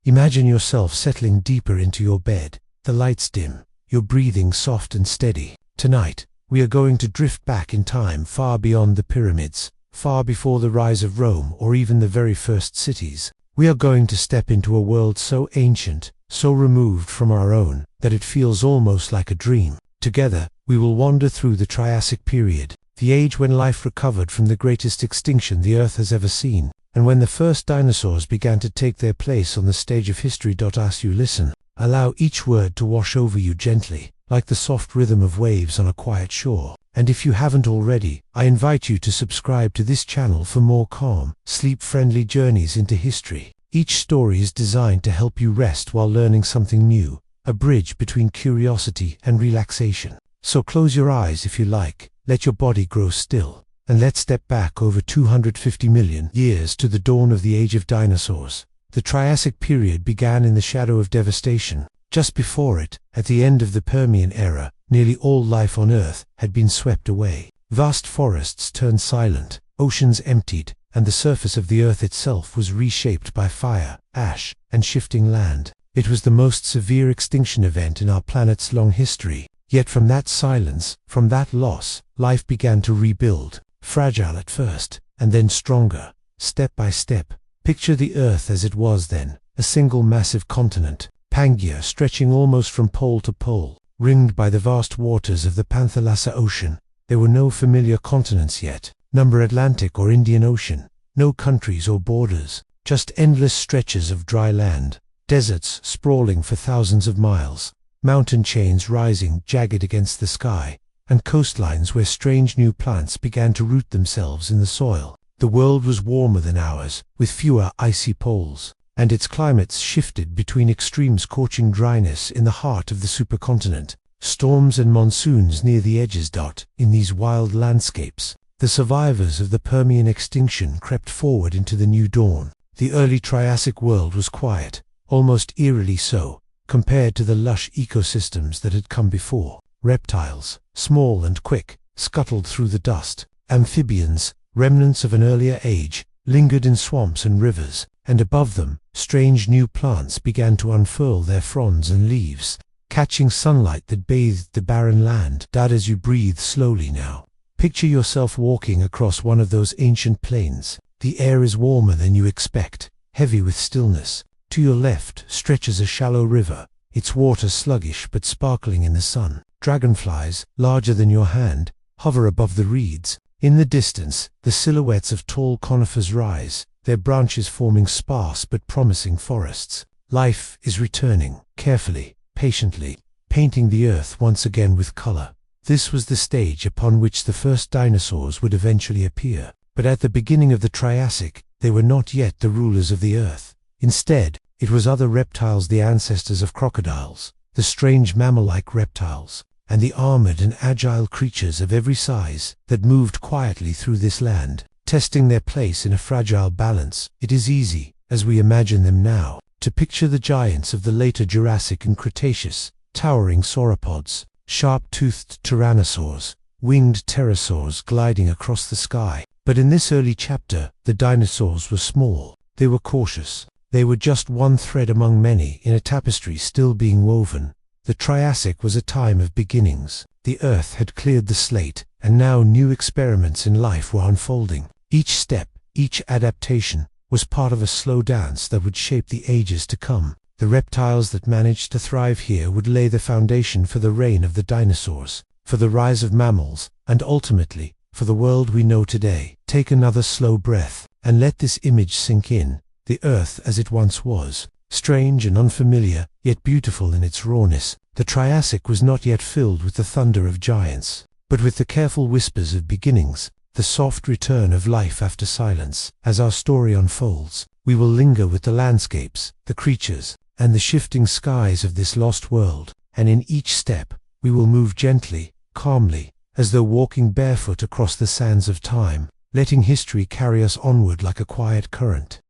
Imagine yourself settling deeper into your bed, the lights dim, your breathing soft and steady. Tonight, we are going to drift back in time far beyond the pyramids, far before the rise of Rome or even the very first cities. We are going to step into a world so ancient, so removed from our own, that it feels almost like a dream. Together, we will wander through the Triassic Period, the age when life recovered from the greatest extinction the Earth has ever seen, and when the first dinosaurs began to take their place on the stage of history. As you listen, allow each word to wash over you gently, like the soft rhythm of waves on a quiet shore. And if you haven't already, I invite you to subscribe to this channel for more calm, sleep-friendly journeys into history. Each story is designed to help you rest while learning something new, a bridge between curiosity and relaxation. So close your eyes if you like, let your body grow still, and let's step back over 250 million years to the dawn of the age of dinosaurs. The Triassic period began in the shadow of devastation. Just before it, at the end of the Permian era, nearly all life on Earth had been swept away. Vast forests turned silent, oceans emptied, and the surface of the Earth itself was reshaped by fire, ash, and shifting land. It was the most severe extinction event in our planet's long history. Yet from that silence, from that loss, life began to rebuild, fragile at first, and then stronger, step by step. Picture the Earth as it was then, a single massive continent, Pangaea stretching almost from pole to pole, ringed by the vast waters of the Panthalassa Ocean. There were no familiar continents yet, number Atlantic or Indian Ocean, no countries or borders, just endless stretches of dry land, deserts sprawling for thousands of miles, mountain chains rising jagged against the sky, and coastlines where strange new plants began to root themselves in the soil. The world was warmer than ours, with fewer icy poles, and its climates shifted between extreme scorching dryness in the heart of the supercontinent, storms and monsoons near the edges. In these wild landscapes, the survivors of the Permian extinction crept forward into the new dawn. The early Triassic world was quiet, almost eerily so, compared to the lush ecosystems that had come before. Reptiles, small and quick, scuttled through the dust. Amphibians, remnants of an earlier age, lingered in swamps and rivers, and above them, strange new plants began to unfurl their fronds and leaves, catching sunlight that bathed the barren land. As you breathe slowly now, picture yourself walking across one of those ancient plains. The air is warmer than you expect, heavy with stillness. To your left stretches a shallow river, its water sluggish but sparkling in the sun. Dragonflies, larger than your hand, hover above the reeds. In the distance, the silhouettes of tall conifers rise, their branches forming sparse but promising forests. Life is returning, carefully, patiently, painting the Earth once again with color. This was the stage upon which the first dinosaurs would eventually appear. But at the beginning of the Triassic, they were not yet the rulers of the Earth. Instead, it was other reptiles, the ancestors of crocodiles, the strange mammal-like reptiles, and the armored and agile creatures of every size that moved quietly through this land, testing their place in a fragile balance. It is easy, as we imagine them now, to picture the giants of the later Jurassic and Cretaceous, towering sauropods, sharp-toothed tyrannosaurs, winged pterosaurs gliding across the sky. But in this early chapter, the dinosaurs were small. They were cautious. They were just one thread among many in a tapestry still being woven. The Triassic was a time of beginnings. The Earth had cleared the slate, and now new experiments in life were unfolding. Each step, each adaptation, was part of a slow dance that would shape the ages to come. The reptiles that managed to thrive here would lay the foundation for the reign of the dinosaurs, for the rise of mammals, and ultimately, for the world we know today. Take another slow breath, and let this image sink in. The Earth as it once was, strange and unfamiliar, yet beautiful in its rawness. The Triassic was not yet filled with the thunder of giants, but with the careful whispers of beginnings, the soft return of life after silence. As our story unfolds, we will linger with the landscapes, the creatures, and the shifting skies of this lost world, and in each step, we will move gently, calmly, as though walking barefoot across the sands of time, letting history carry us onward like a quiet current.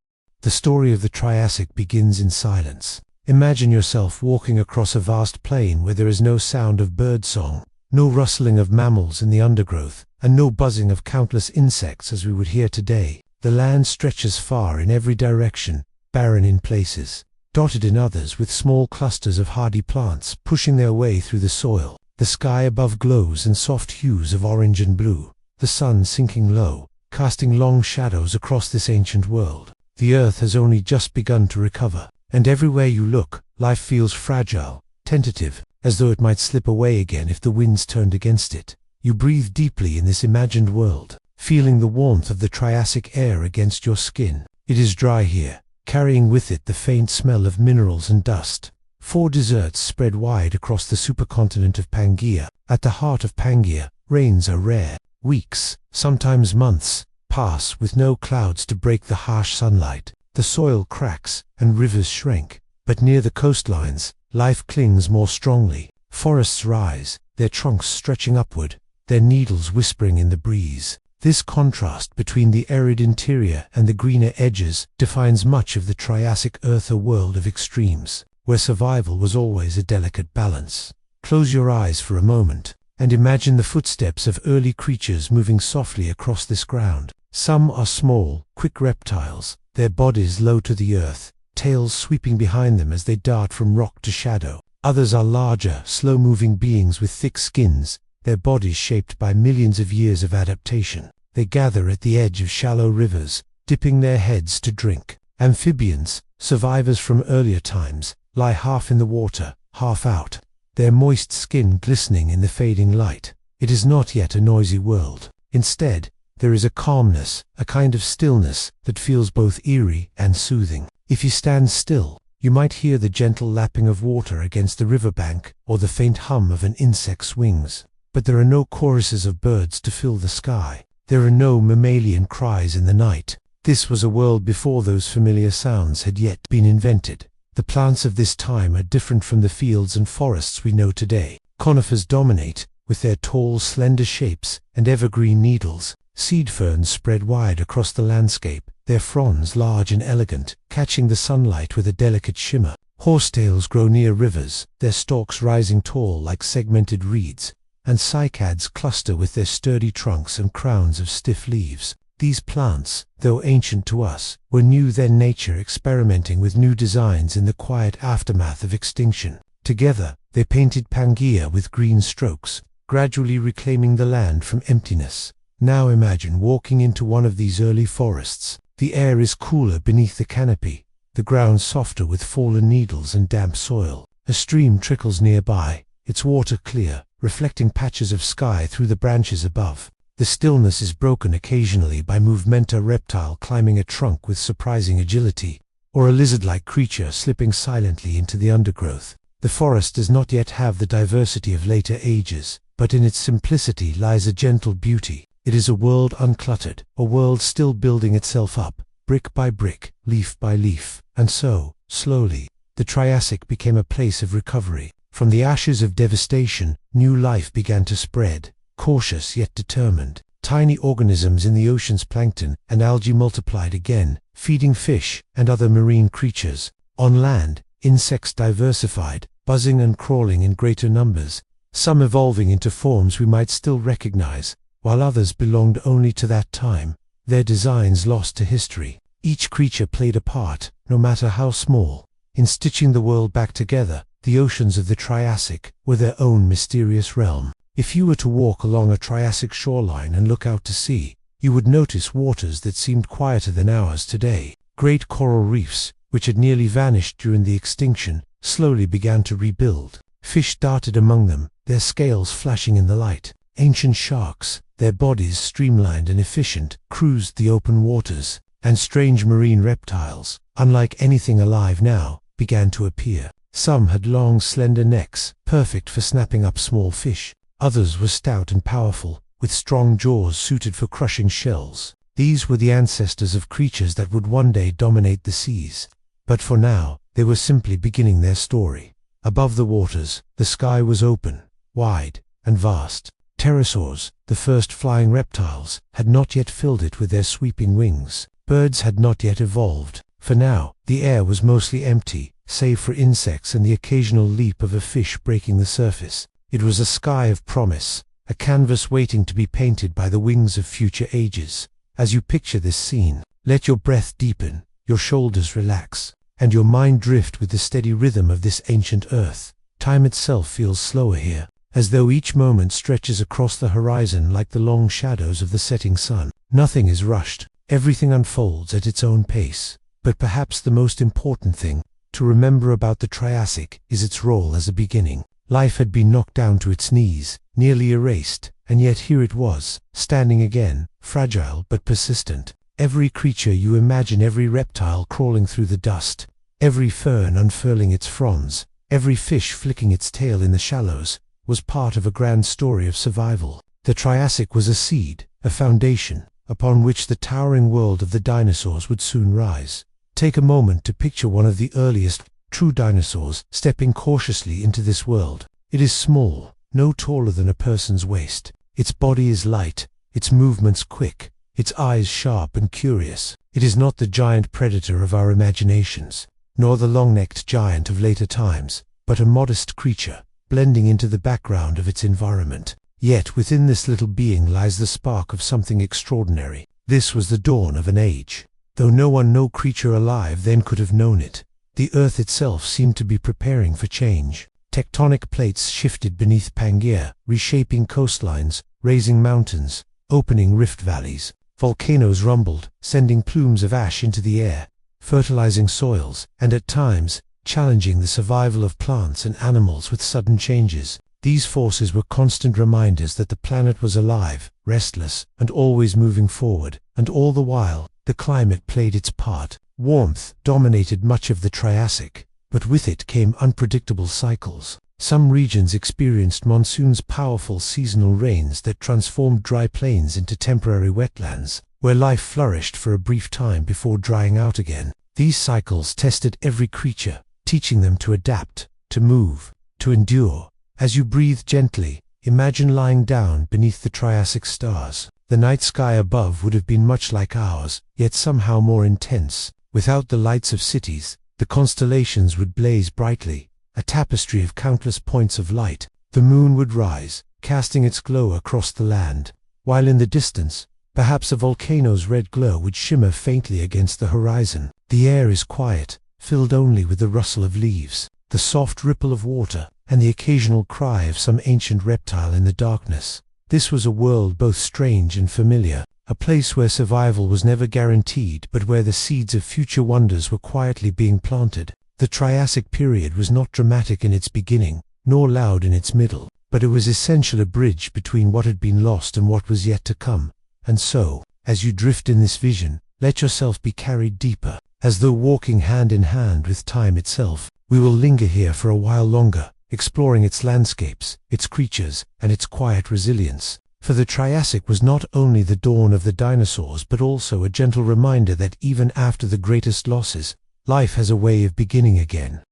The story of the Triassic begins in silence. Imagine yourself walking across a vast plain where there is no sound of birdsong, no rustling of mammals in the undergrowth, and no buzzing of countless insects as we would hear today. The land stretches far in every direction, barren in places, dotted in others with small clusters of hardy plants pushing their way through the soil. The sky above glows in soft hues of orange and blue, the sun sinking low, casting long shadows across this ancient world. The earth has only just begun to recover, and everywhere you look, life feels fragile, tentative, as though it might slip away again if the winds turned against it. You breathe deeply in this imagined world, feeling the warmth of the Triassic air against your skin. It is dry here, carrying with it the faint smell of minerals and dust. 4 deserts spread wide across the supercontinent of Pangaea. At the heart of Pangaea, rains are rare. Weeks, sometimes months, pass with no clouds to break the harsh sunlight. The soil cracks, and rivers shrink. But near the coastlines, life clings more strongly. Forests rise, their trunks stretching upward, their needles whispering in the breeze. This contrast between the arid interior and the greener edges defines much of the Triassic earther world of extremes, where survival was always a delicate balance. Close your eyes for a moment, and imagine the footsteps of early creatures moving softly across this ground. Some are small, quick reptiles, their bodies low to the earth, tails sweeping behind them as they dart from rock to shadow. Others are larger, slow-moving beings with thick skins, their bodies shaped by millions of years of adaptation. They gather at the edge of shallow rivers, dipping their heads to drink. Amphibians, survivors from earlier times, lie half in the water, half out, their moist skin glistening in the fading light. It is not yet a noisy world. Instead, there is a calmness, a kind of stillness that feels both eerie and soothing. If you stand still, you might hear the gentle lapping of water against the riverbank or the faint hum of an insect's wings. But there are no choruses of birds to fill the sky. There are no mammalian cries in the night. This was a world before those familiar sounds had yet been invented. The plants of this time are different from the fields and forests we know today. Conifers dominate, with their tall, slender shapes and evergreen needles. Seed ferns spread wide across the landscape, their fronds large and elegant, catching the sunlight with a delicate shimmer. Horsetails grow near rivers, their stalks rising tall like segmented reeds, and cycads cluster with their sturdy trunks and crowns of stiff leaves. These plants, though ancient to us, were new then, nature experimenting with new designs in the quiet aftermath of extinction. Together, they painted Pangaea with green strokes, gradually reclaiming the land from emptiness. Now imagine walking into one of these early forests. The air is cooler beneath the canopy, the ground softer with fallen needles and damp soil. A stream trickles nearby, its water clear, reflecting patches of sky through the branches above. The stillness is broken occasionally by a reptile climbing a trunk with surprising agility, or a lizard-like creature slipping silently into the undergrowth. The forest does not yet have the diversity of later ages, but in its simplicity lies a gentle beauty. It is a world uncluttered, a world still building itself up, brick by brick, leaf by leaf. And so, slowly, the Triassic became a place of recovery. From the ashes of devastation, new life began to spread. Cautious yet determined, tiny organisms in the ocean's plankton and algae multiplied again, feeding fish and other marine creatures. On land, insects diversified, buzzing and crawling in greater numbers, some evolving into forms we might still recognize, while others belonged only to that time, their designs lost to history. Each creature played a part, no matter how small, in stitching the world back together. The oceans of the Triassic were their own mysterious realm. If you were to walk along a Triassic shoreline and look out to sea, you would notice waters that seemed quieter than ours today. Great coral reefs, which had nearly vanished during the extinction, slowly began to rebuild. Fish darted among them, their scales flashing in the light. Ancient sharks, their bodies streamlined and efficient, cruised the open waters, and strange marine reptiles, unlike anything alive now, began to appear. Some had long, slender necks, perfect for snapping up small fish. Others were stout and powerful, with strong jaws suited for crushing shells. These were the ancestors of creatures that would one day dominate the seas. But for now, they were simply beginning their story. Above the waters, the sky was open, wide, and vast. Pterosaurs, the first flying reptiles, had not yet filled it with their sweeping wings. Birds had not yet evolved. For now, the air was mostly empty, save for insects and the occasional leap of a fish breaking the surface. It was a sky of promise, a canvas waiting to be painted by the wings of future ages. As you picture this scene, let your breath deepen, your shoulders relax, and your mind drift with the steady rhythm of this ancient earth. Time itself feels slower here, as though each moment stretches across the horizon like the long shadows of the setting sun. Nothing is rushed, everything unfolds at its own pace. But perhaps the most important thing to remember about the Triassic is its role as a beginning. Life had been knocked down to its knees, nearly erased, and yet here it was, standing again, fragile but persistent. Every creature you imagine, every reptile crawling through the dust, every fern unfurling its fronds, every fish flicking its tail in the shallows, was part of a grand story of survival. The Triassic was a seed, a foundation, upon which the towering world of the dinosaurs would soon rise. Take a moment to picture one of the earliest, true dinosaurs stepping cautiously into this world. It is small, no taller than a person's waist. Its body is light, its movements quick, its eyes sharp and curious. It is not the giant predator of our imaginations, nor the long-necked giant of later times, but a modest creature, blending into the background of its environment. Yet within this little being lies the spark of something extraordinary. This was the dawn of an age. Though no creature alive then could have known it, the earth itself seemed to be preparing for change. Tectonic plates shifted beneath Pangaea, reshaping coastlines, raising mountains, opening rift valleys. Volcanoes rumbled, sending plumes of ash into the air, fertilizing soils, and at times, challenging the survival of plants and animals with sudden changes. These forces were constant reminders that the planet was alive, restless, and always moving forward, and all the while, the climate played its part. Warmth dominated much of the Triassic, but with it came unpredictable cycles. Some regions experienced monsoons, powerful seasonal rains that transformed dry plains into temporary wetlands, where life flourished for a brief time before drying out again. These cycles tested every creature, teaching them to adapt, to move, to endure. As you breathe gently, imagine lying down beneath the Triassic stars. The night sky above would have been much like ours, yet somehow more intense. Without the lights of cities, the constellations would blaze brightly, a tapestry of countless points of light. The moon would rise, casting its glow across the land, while in the distance, perhaps a volcano's red glow would shimmer faintly against the horizon. The air is quiet, filled only with the rustle of leaves, the soft ripple of water, and the occasional cry of some ancient reptile in the darkness. This was a world both strange and familiar, a place where survival was never guaranteed but where the seeds of future wonders were quietly being planted. The Triassic period was not dramatic in its beginning, nor loud in its middle, but it was essentially a bridge between what had been lost and what was yet to come. And so, as you drift in this vision, let yourself be carried deeper, as though walking hand in hand with time itself. We will linger here for a while longer, exploring its landscapes, its creatures, and its quiet resilience. For the Triassic was not only the dawn of the dinosaurs but also a gentle reminder that even after the greatest losses, life has a way of beginning again.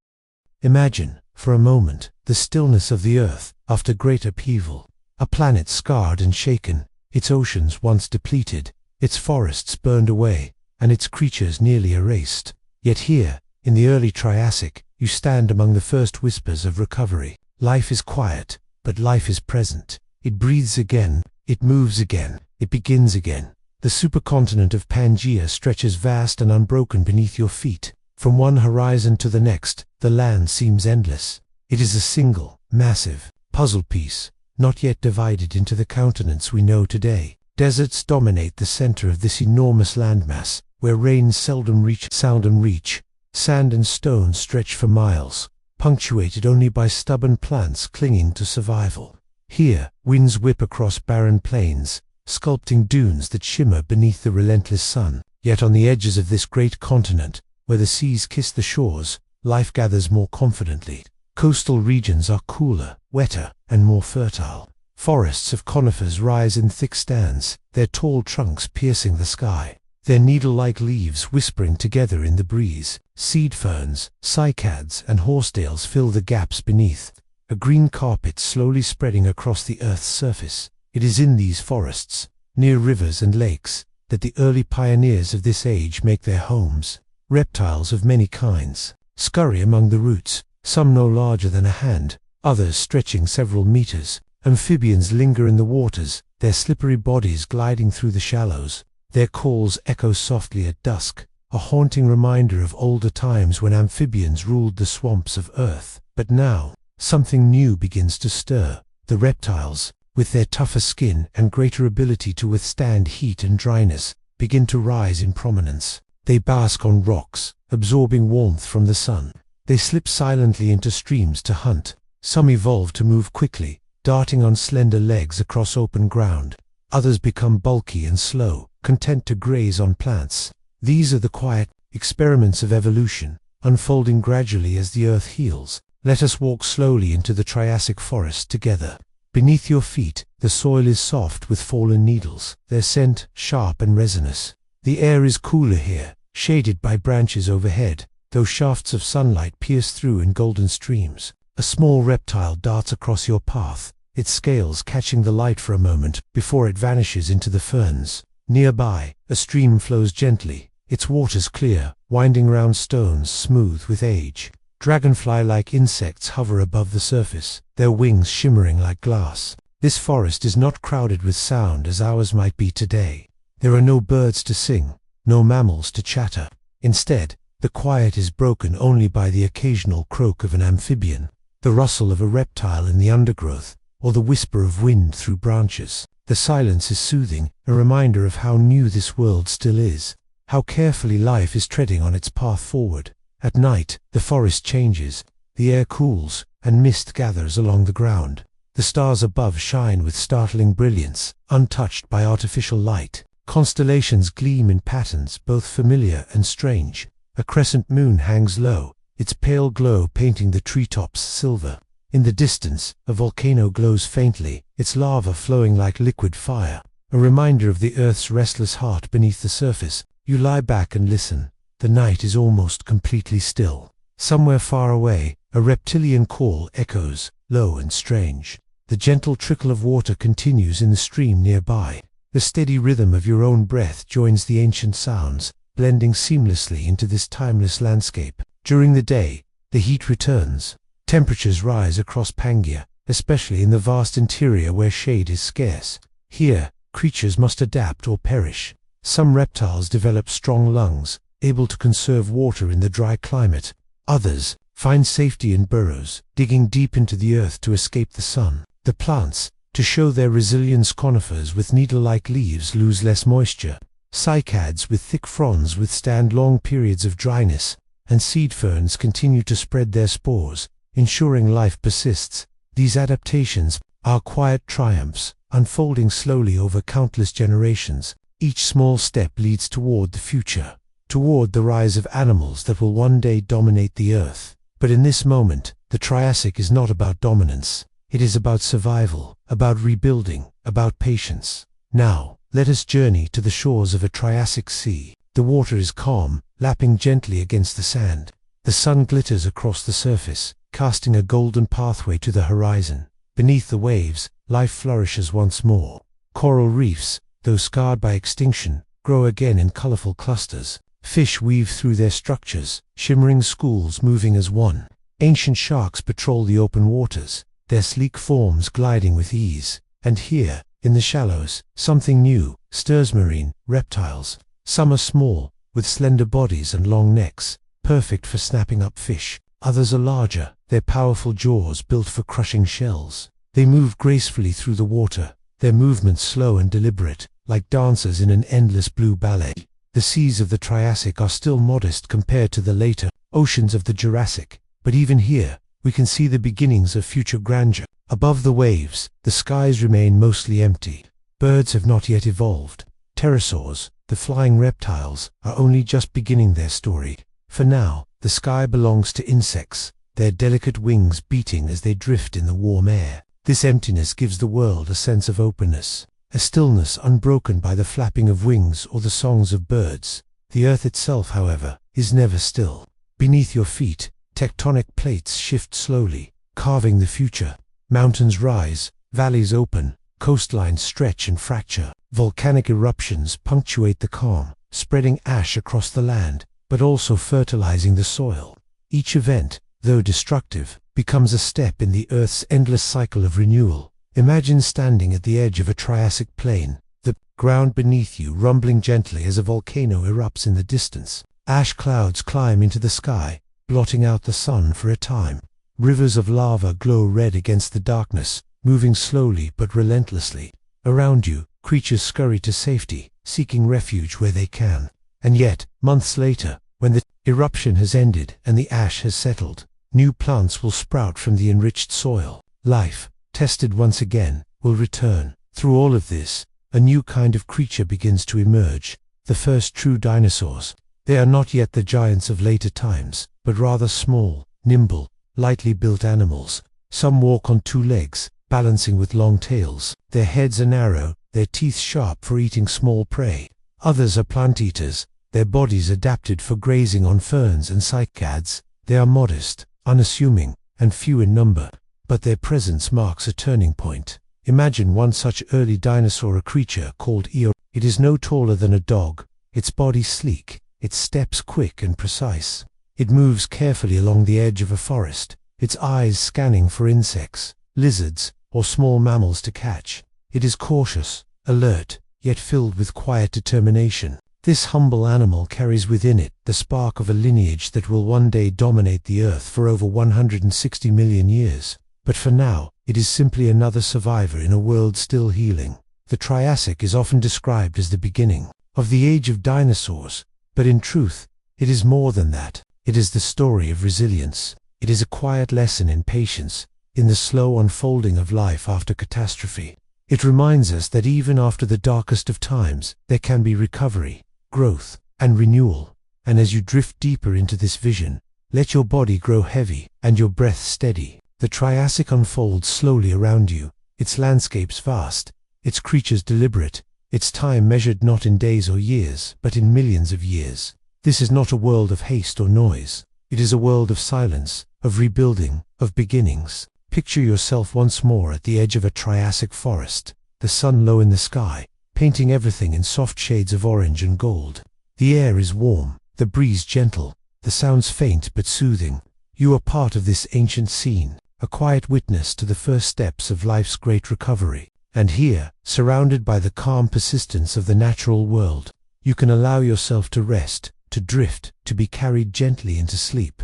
Imagine, for a moment, the stillness of the Earth after great upheaval, a planet scarred and shaken, its oceans once depleted, its forests burned away, and its creatures nearly erased. Yet here, in the early Triassic, you stand among the first whispers of recovery. Life is quiet, but life is present. It breathes again, it moves again, it begins again. The supercontinent of Pangaea stretches vast and unbroken beneath your feet. From one horizon to the next, the land seems endless. It is a single, massive, puzzle piece, not yet divided into the continents we know today. Deserts dominate the center of this enormous landmass, where rains seldom reach. Sand and stone stretch for miles, punctuated only by stubborn plants clinging to survival. Here, winds whip across barren plains, sculpting dunes that shimmer beneath the relentless sun. Yet on the edges of this great continent, where the seas kiss the shores, life gathers more confidently. Coastal regions are cooler, wetter, and more fertile. Forests of conifers rise in thick stands, their tall trunks piercing the sky, their needle-like leaves whispering together in the breeze. Seed ferns, cycads, and horsetails fill the gaps beneath, a green carpet slowly spreading across the Earth's surface. It is in these forests, near rivers and lakes, that the early pioneers of this age make their homes. Reptiles of many kinds scurry among the roots, some no larger than a hand, others stretching several meters. Amphibians linger in the waters, their slippery bodies gliding through the shallows. Their calls echo softly at dusk, a haunting reminder of older times when amphibians ruled the swamps of Earth. But now, something new begins to stir. The reptiles, with their tougher skin and greater ability to withstand heat and dryness, begin to rise in prominence. They bask on rocks, absorbing warmth from the sun. They slip silently into streams to hunt. Some evolve to move quickly, darting on slender legs across open ground. Others become bulky and slow, content to graze on plants. These are the quiet experiments of evolution, unfolding gradually as the Earth heals. Let us walk slowly into the Triassic forest together. Beneath your feet, the soil is soft with fallen needles, their scent sharp and resinous. The air is cooler here, shaded by branches overhead, though shafts of sunlight pierce through in golden streams. A small reptile darts across your path, its scales catching the light for a moment before it vanishes into the ferns. Nearby, a stream flows gently, its waters clear, winding round stones smooth with age. Dragonfly-like insects hover above the surface, their wings shimmering like glass. This forest is not crowded with sound as ours might be today. There are no birds to sing, no mammals to chatter. Instead, the quiet is broken only by the occasional croak of an amphibian, the rustle of a reptile in the undergrowth, or the whisper of wind through branches. The silence is soothing, a reminder of how new this world still is, how carefully life is treading on its path forward. At night, the forest changes, the air cools, and mist gathers along the ground. The stars above shine with startling brilliance, untouched by artificial light. Constellations gleam in patterns both familiar and strange. A crescent moon hangs low, its pale glow painting the treetops silver. In the distance, a volcano glows faintly, its lava flowing like liquid fire, a reminder of the Earth's restless heart beneath the surface. You lie back and listen. The night is almost completely still. Somewhere far away, a reptilian call echoes, low and strange. The gentle trickle of water continues in the stream nearby. The steady rhythm of your own breath joins the ancient sounds, blending seamlessly into this timeless landscape. During the day, the heat returns. Temperatures rise across Pangaea, especially in the vast interior where shade is scarce. Here, creatures must adapt or perish. Some reptiles develop strong lungs, able to conserve water in the dry climate. Others find safety in burrows, digging deep into the earth to escape the sun. The plants, to show their resilience, conifers with needle-like leaves lose less moisture. Cycads with thick fronds withstand long periods of dryness, and seed ferns continue to spread their spores, ensuring life persists. These adaptations are quiet triumphs, unfolding slowly over countless generations. Each small step leads toward the future, toward the rise of animals that will one day dominate the Earth. But in this moment, the Triassic is not about dominance. It is about survival, about rebuilding, about patience. Now, let us journey to the shores of a Triassic sea. The water is calm, lapping gently against the sand. The sun glitters across the surface, casting a golden pathway to the horizon. Beneath the waves, life flourishes once more. Coral reefs, though scarred by extinction, grow again in colorful clusters. Fish weave through their structures, shimmering schools moving as one. Ancient sharks patrol the open waters, their sleek forms gliding with ease. And here, in the shallows, something new stirs. Marine reptiles. Some are small, with slender bodies and long necks, perfect for snapping up fish. Others are larger, their powerful jaws built for crushing shells. They move gracefully through the water, their movements slow and deliberate, like dancers in an endless blue ballet. The seas of the Triassic are still modest compared to the later oceans of the Jurassic, but even here, we can see the beginnings of future grandeur. Above the waves, the skies remain mostly empty. Birds have not yet evolved. Pterosaurs, the flying reptiles, are only just beginning their story. For now, the sky belongs to insects, their delicate wings beating as they drift in the warm air. This emptiness gives the world a sense of openness, a stillness unbroken by the flapping of wings or the songs of birds. The earth itself, however, is never still. Beneath your feet, tectonic plates shift slowly, carving the future. Mountains rise, valleys open, coastlines stretch and fracture. Volcanic eruptions punctuate the calm, spreading ash across the land, but also fertilizing the soil. Each event, though destructive, becomes a step in the Earth's endless cycle of renewal. Imagine standing at the edge of a Triassic plain, the ground beneath you rumbling gently as a volcano erupts in the distance. Ash clouds climb into the sky, blotting out the sun for a time. Rivers of lava glow red against the darkness, moving slowly but relentlessly. Around you, creatures scurry to safety, seeking refuge where they can. And yet, months later, when the eruption has ended and the ash has settled, new plants will sprout from the enriched soil. Life, tested once again, will return. Through all of this, a new kind of creature begins to emerge, the first true dinosaurs. They are not yet the giants of later times, but rather small, nimble, lightly built animals. Some walk on two legs, balancing with long tails. Their heads are narrow, their teeth sharp for eating small prey. Others are plant eaters, their bodies adapted for grazing on ferns and cycads. They are modest, unassuming, and few in number, but their presence marks a turning point. Imagine one such early dinosaur, a creature called Eo. It is no taller than a dog, its body sleek, its steps quick and precise. It moves carefully along the edge of a forest, its eyes scanning for insects, lizards, or small mammals to catch. It is cautious, alert, yet filled with quiet determination. This humble animal carries within it the spark of a lineage that will one day dominate the earth for over 160 million years. But for now, it is simply another survivor in a world still healing. The Triassic is often described as the beginning of the age of dinosaurs, but in truth, it is more than that. It is the story of resilience. It is a quiet lesson in patience, in the slow unfolding of life after catastrophe. It reminds us that even after the darkest of times, there can be recovery, growth, and renewal. And as you drift deeper into this vision, let your body grow heavy and your breath steady. The Triassic unfolds slowly around you, its landscapes vast, its creatures deliberate, its time measured not in days or years, but in millions of years. This is not a world of haste or noise. It is a world of silence, of rebuilding, of beginnings. Picture yourself once more at the edge of a Triassic forest, the sun low in the sky, painting everything in soft shades of orange and gold. The air is warm, the breeze gentle, the sounds faint but soothing. You are part of this ancient scene, a quiet witness to the first steps of life's great recovery. And here, surrounded by the calm persistence of the natural world, you can allow yourself to rest, to drift, to be carried gently into sleep.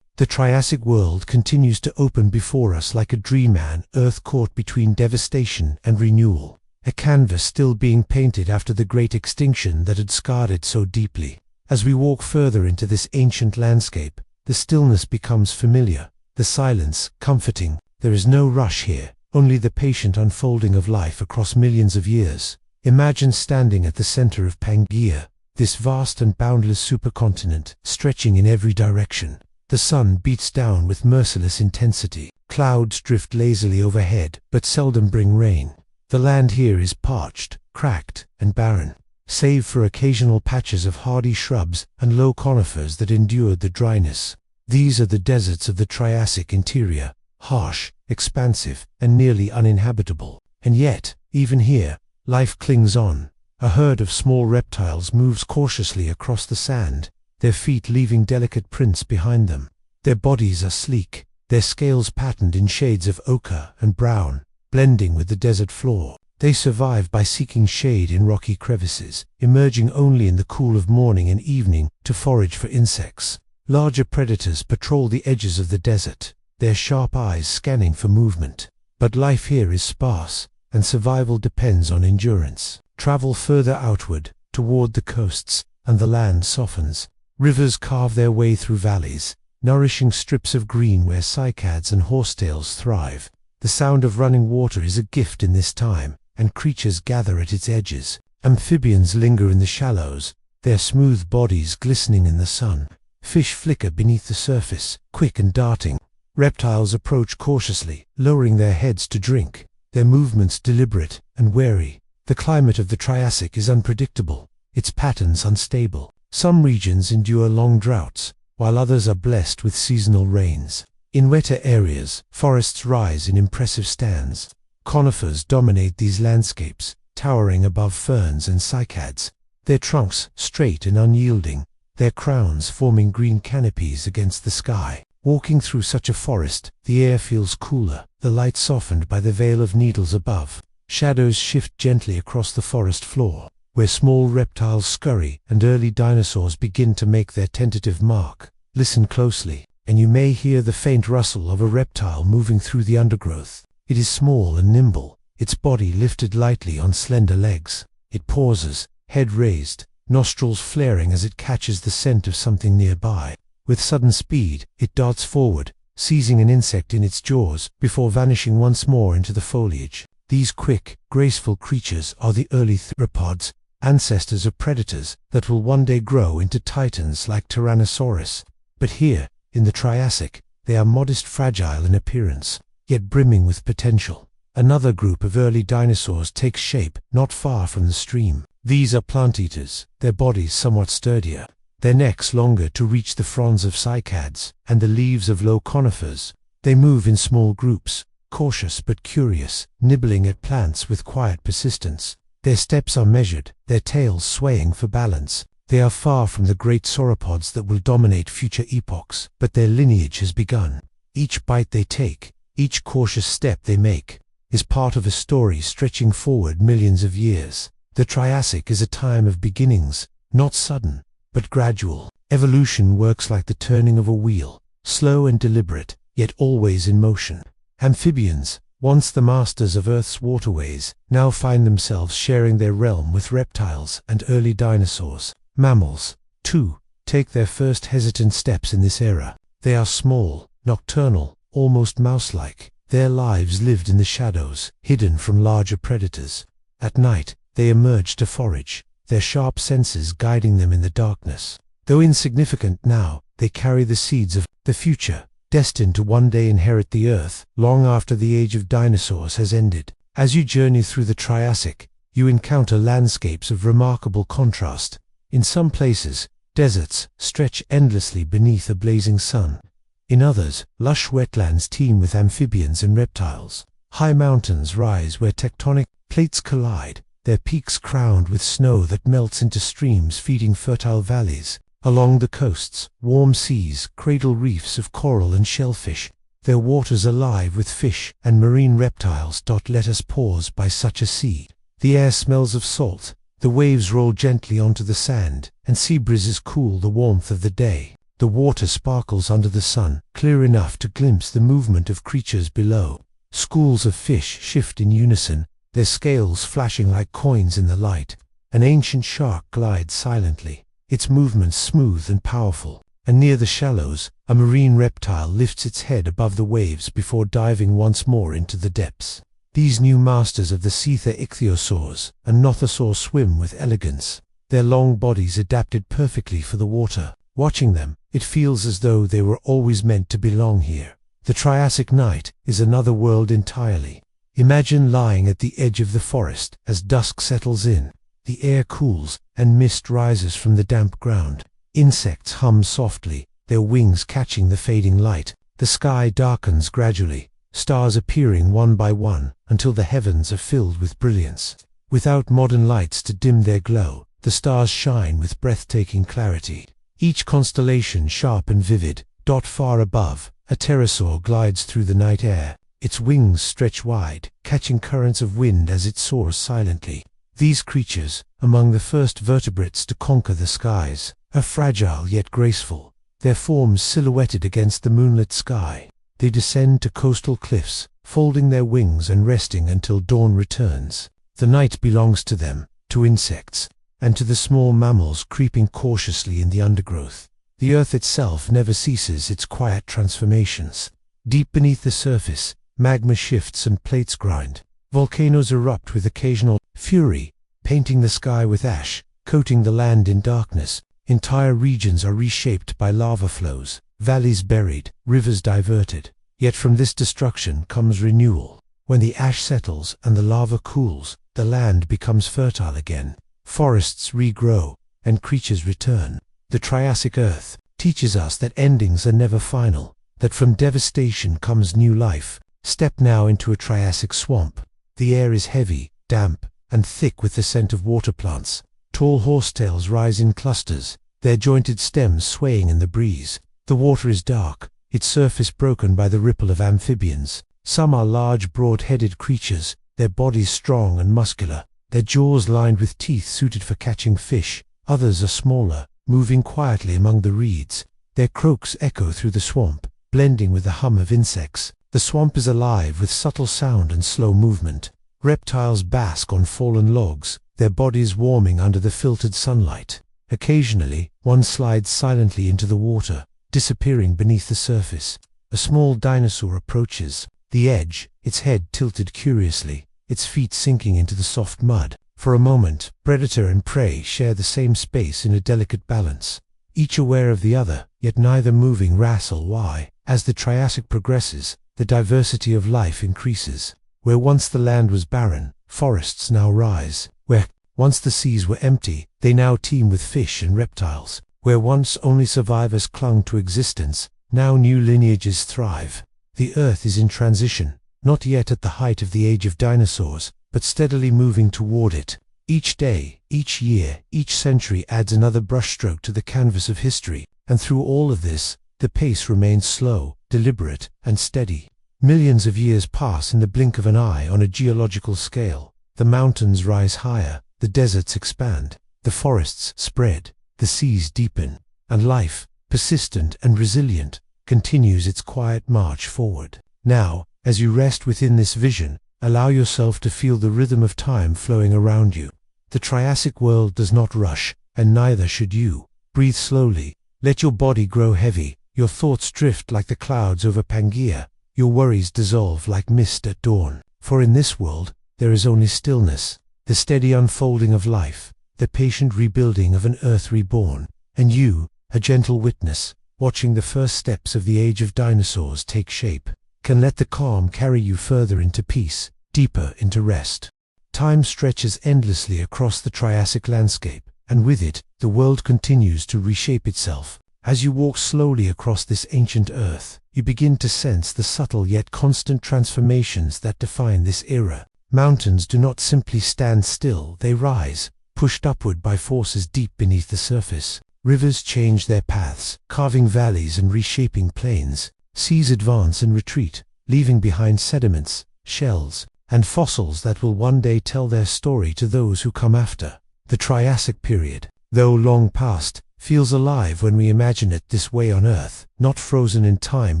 The Triassic world continues to open before us like a dreamland, Earth caught between devastation and renewal, a canvas still being painted after the great extinction that had scarred it so deeply. As we walk further into this ancient landscape, the stillness becomes familiar, the silence comforting. There is no rush here, only the patient unfolding of life across millions of years. Imagine standing at the center of Pangaea, this vast and boundless supercontinent, stretching in every direction. The sun beats down with merciless intensity. Clouds drift lazily overhead, but seldom bring rain. The land here is parched, cracked, and barren, save for occasional patches of hardy shrubs and low conifers that endured the dryness. These are the deserts of the Triassic interior, harsh, expansive, and nearly uninhabitable. And yet, even here, life clings on. A herd of small reptiles moves cautiously across the sand, their feet leaving delicate prints behind them. Their bodies are sleek, their scales patterned in shades of ochre and brown, blending with the desert floor. They survive by seeking shade in rocky crevices, emerging only in the cool of morning and evening to forage for insects. Larger predators patrol the edges of the desert, their sharp eyes scanning for movement. But life here is sparse, and survival depends on endurance. Travel further outward, toward the coasts, and the land softens. Rivers carve their way through valleys, nourishing strips of green where cycads and horsetails thrive. The sound of running water is a gift in this time, and creatures gather at its edges. Amphibians linger in the shallows, their smooth bodies glistening in the sun. Fish flicker beneath the surface, quick and darting. Reptiles approach cautiously, lowering their heads to drink, their movements deliberate and wary. The climate of the Triassic is unpredictable, its patterns unstable. Some regions endure long droughts, while others are blessed with seasonal rains. In wetter areas, forests rise in impressive stands. Conifers dominate these landscapes, towering above ferns and cycads, their trunks straight and unyielding, their crowns forming green canopies against the sky. Walking through such a forest, the air feels cooler, the light softened by the veil of needles above. Shadows shift gently across the forest floor. where small reptiles scurry and early dinosaurs begin to make their tentative mark. Listen closely, and you may hear the faint rustle of a reptile moving through the undergrowth. It is small and nimble, its body lifted lightly on slender legs. It pauses, head raised, nostrils flaring as it catches the scent of something nearby. With sudden speed, it darts forward, seizing an insect in its jaws before vanishing once more into the foliage. These quick, graceful creatures are the early theropods, ancestors of predators that will one day grow into titans like Tyrannosaurus. But here, in the Triassic, they are modest, fragile in appearance, yet brimming with potential. Another group of early dinosaurs takes shape not far from the stream. These are plant-eaters, their bodies somewhat sturdier, their necks longer to reach the fronds of cycads and the leaves of low conifers. They move in small groups, cautious but curious, nibbling at plants with quiet persistence. Their steps are measured, their tails swaying for balance. They are far from the great sauropods that will dominate future epochs, but their lineage has begun. Each bite they take, each cautious step they make, is part of a story stretching forward millions of years. The Triassic is a time of beginnings, not sudden, but gradual. Evolution works like the turning of a wheel, slow and deliberate, yet always in motion. Amphibians, once the masters of Earth's waterways, now find themselves sharing their realm with reptiles and early dinosaurs. Mammals, too, take their first hesitant steps in this era. They are small, nocturnal, almost mouse-like. Their lives lived in the shadows, hidden from larger predators. At night, they emerge to forage, their sharp senses guiding them in the darkness. Though insignificant now, they carry the seeds of the future, destined to one day inherit the Earth, long after the age of dinosaurs has ended. As you journey through the Triassic, you encounter landscapes of remarkable contrast. In some places, deserts stretch endlessly beneath a blazing sun. In others, lush wetlands teem with amphibians and reptiles. High mountains rise where tectonic plates collide, their peaks crowned with snow that melts into streams feeding fertile valleys. Along the coasts, warm seas cradle reefs of coral and shellfish, their waters alive with fish and marine reptiles. Let us pause by such a sea. The air smells of salt, the waves roll gently onto the sand, and sea breezes cool the warmth of the day. The water sparkles under the sun, clear enough to glimpse the movement of creatures below. Schools of fish shift in unison, their scales flashing like coins in the light. An ancient shark glides silently, its movements smooth and powerful, and near the shallows, a marine reptile lifts its head above the waves before diving once more into the depths. These new masters of the sea, the ichthyosaurs and nothosaurs, swim with elegance, their long bodies adapted perfectly for the water. Watching them, it feels as though they were always meant to belong here. The Triassic night is another world entirely. Imagine lying at the edge of the forest as dusk settles in. The air cools, and mist rises from the damp ground. Insects hum softly, their wings catching the fading light. The sky darkens gradually, stars appearing one by one, until the heavens are filled with brilliance. Without modern lights to dim their glow, the stars shine with breathtaking clarity. Each constellation sharp and vivid. Far above, a pterosaur glides through the night air. Its wings stretch wide, catching currents of wind as it soars silently. These creatures, among the first vertebrates to conquer the skies, are fragile yet graceful, their forms silhouetted against the moonlit sky. They descend to coastal cliffs, folding their wings and resting until dawn returns. The night belongs to them, to insects, and to the small mammals creeping cautiously in the undergrowth. The earth itself never ceases its quiet transformations. Deep beneath the surface, magma shifts and plates grind. Volcanoes erupt with occasional fury, painting the sky with ash, coating the land in darkness. Entire regions are reshaped by lava flows, valleys buried, rivers diverted. Yet from this destruction comes renewal. When the ash settles and the lava cools, the land becomes fertile again. Forests regrow, and creatures return. The Triassic Earth teaches us that endings are never final, that from devastation comes new life. Step now into a Triassic swamp. The air is heavy, damp, and thick with the scent of water plants. Tall horsetails rise in clusters, their jointed stems swaying in the breeze. The water is dark, its surface broken by the ripple of amphibians. Some are large, broad-headed creatures, their bodies strong and muscular, their jaws lined with teeth suited for catching fish. Others are smaller, moving quietly among the reeds. Their croaks echo through the swamp, blending with the hum of insects. The swamp is alive with subtle sound and slow movement. Reptiles bask on fallen logs, their bodies warming under the filtered sunlight. Occasionally, one slides silently into the water, disappearing beneath the surface. A small dinosaur approaches, the edge, its head tilted curiously, its feet sinking into the soft mud. For a moment, predator and prey share the same space in a delicate balance, each aware of the other, yet neither moving. Wrestle why? As the Triassic progresses, the diversity of life increases. Where once the land was barren, forests now rise. Where once the seas were empty, they now teem with fish and reptiles. Where once only survivors clung to existence, now new lineages thrive. The Earth is in transition, not yet at the height of the age of dinosaurs, but steadily moving toward it. Each day, each year, each century adds another brushstroke to the canvas of history, and through all of this, the pace remains slow, deliberate, and steady. Millions of years pass in the blink of an eye on a geological scale. The mountains rise higher, the deserts expand, the forests spread, the seas deepen, and life, persistent and resilient, continues its quiet march forward. Now, as you rest within this vision, allow yourself to feel the rhythm of time flowing around you. The Triassic world does not rush, and neither should you. Breathe slowly, let your body grow heavy, your thoughts drift like the clouds over Pangaea, your worries dissolve like mist at dawn. For in this world, there is only stillness, the steady unfolding of life, the patient rebuilding of an earth reborn, and you, a gentle witness, watching the first steps of the age of dinosaurs take shape, can let the calm carry you further into peace, deeper into rest. Time stretches endlessly across the Triassic landscape, and with it, the world continues to reshape itself. As you walk slowly across this ancient earth, you begin to sense the subtle yet constant transformations that define this era. Mountains do not simply stand still, they rise, pushed upward by forces deep beneath the surface. Rivers change their paths, carving valleys and reshaping plains. Seas advance and retreat, leaving behind sediments, shells, and fossils that will one day tell their story to those who come after. The Triassic period, though long past, feels alive when we imagine it this way on Earth, not frozen in time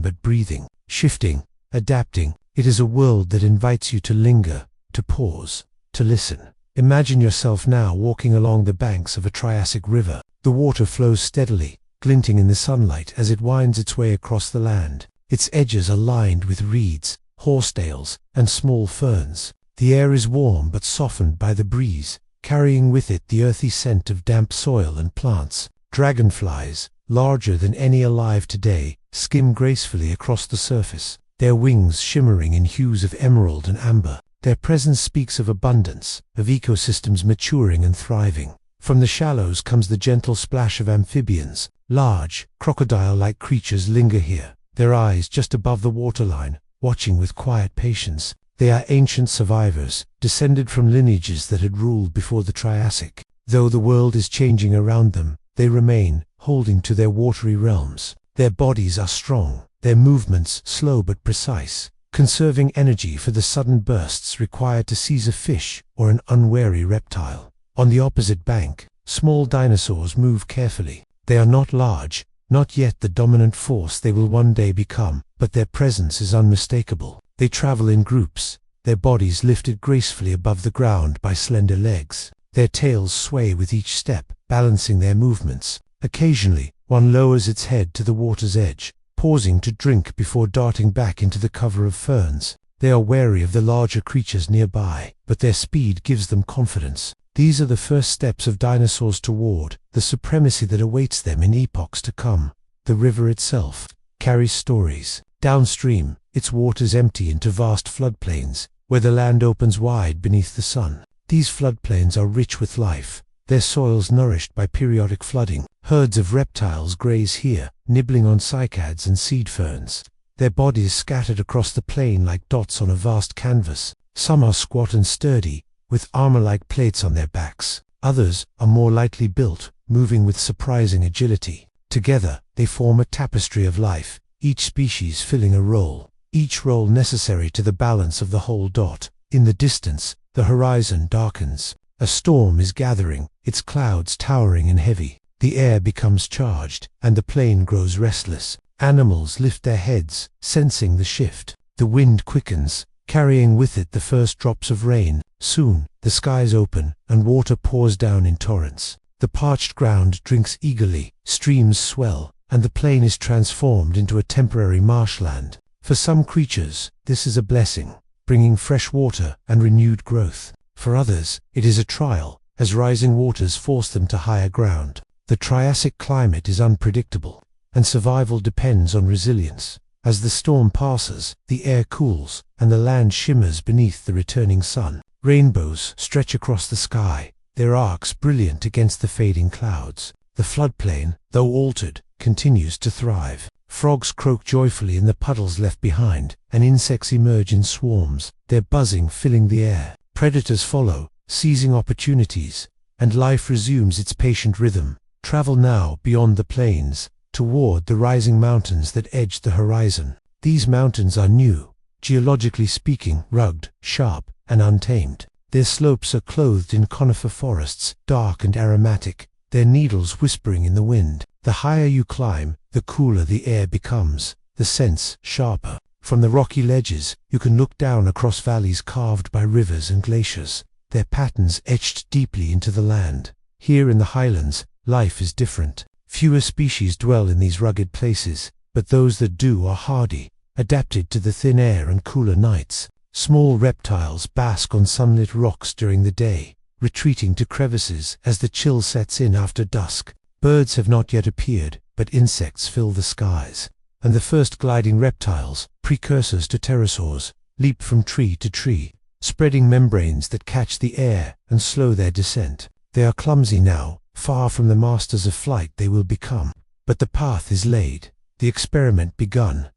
but breathing, shifting, adapting. It is a world that invites you to linger, to pause, to listen. Imagine yourself now walking along the banks of a Triassic river. The water flows steadily, glinting in the sunlight as it winds its way across the land. Its edges are lined with reeds, horsetails, and small ferns. The air is warm but softened by the breeze, carrying with it the earthy scent of damp soil and plants. Dragonflies, larger than any alive today, skim gracefully across the surface, their wings shimmering in hues of emerald and amber. Their presence speaks of abundance, of ecosystems maturing and thriving. From the shallows comes the gentle splash of amphibians. Large, crocodile-like creatures linger here, their eyes just above the waterline, watching with quiet patience. They are ancient survivors, descended from lineages that had ruled before the Triassic. Though the world is changing around them, they remain, holding to their watery realms. Their bodies are strong, their movements slow but precise, conserving energy for the sudden bursts required to seize a fish or an unwary reptile. On the opposite bank, small dinosaurs move carefully. They are not large, not yet the dominant force they will one day become, but their presence is unmistakable. They travel in groups, their bodies lifted gracefully above the ground by slender legs. Their tails sway with each step, balancing their movements. Occasionally, one lowers its head to the water's edge, pausing to drink before darting back into the cover of ferns. They are wary of the larger creatures nearby, but their speed gives them confidence. These are the first steps of dinosaurs toward the supremacy that awaits them in epochs to come. The river itself carries stories. Downstream, its waters empty into vast floodplains, where the land opens wide beneath the sun. These floodplains are rich with life, their soils nourished by periodic flooding. Herds of reptiles graze here, nibbling on cycads and seed ferns, their bodies scattered across the plain like dots on a vast canvas. Some are squat and sturdy, with armor-like plates on their backs. Others are more lightly built, moving with surprising agility. Together, they form a tapestry of life, each species filling a role, each role necessary to the balance of the whole dot. In the distance, the horizon darkens, A storm is gathering, its clouds towering and heavy. The air becomes charged, and the plain grows restless. Animals lift their heads, sensing the shift. The wind quickens, carrying with it the first drops of rain. Soon, the skies open, and water pours down in torrents. The parched ground drinks eagerly, streams swell, and the plain is transformed into a temporary marshland. For some creatures, this is a blessing, bringing fresh water and renewed growth. For others, it is a trial, as rising waters force them to higher ground. The Triassic climate is unpredictable, and survival depends on resilience. As the storm passes, the air cools, and the land shimmers beneath the returning sun. Rainbows stretch across the sky, their arcs brilliant against the fading clouds. The floodplain, though altered, continues to thrive. Frogs croak joyfully in the puddles left behind, and insects emerge in swarms, their buzzing filling the air. Predators follow, seizing opportunities, and life resumes its patient rhythm. Travel now beyond the plains, toward the rising mountains that edge the horizon. These mountains are new, geologically speaking, rugged, sharp, and untamed. Their slopes are clothed in conifer forests, dark and aromatic, their needles whispering in the wind. The higher you climb, the cooler the air becomes, the scents sharper. From the rocky ledges, you can look down across valleys carved by rivers and glaciers, their patterns etched deeply into the land. Here in the highlands, life is different. Fewer species dwell in these rugged places, but those that do are hardy, adapted to the thin air and cooler nights. Small reptiles bask on sunlit rocks during the day, retreating to crevices as the chill sets in after dusk. Birds have not yet appeared, but insects fill the skies, and the first gliding reptiles, precursors to pterosaurs, leap from tree to tree, spreading membranes that catch the air and slow their descent. They are clumsy now, far from the masters of flight they will become. But the path is laid, the experiment begun.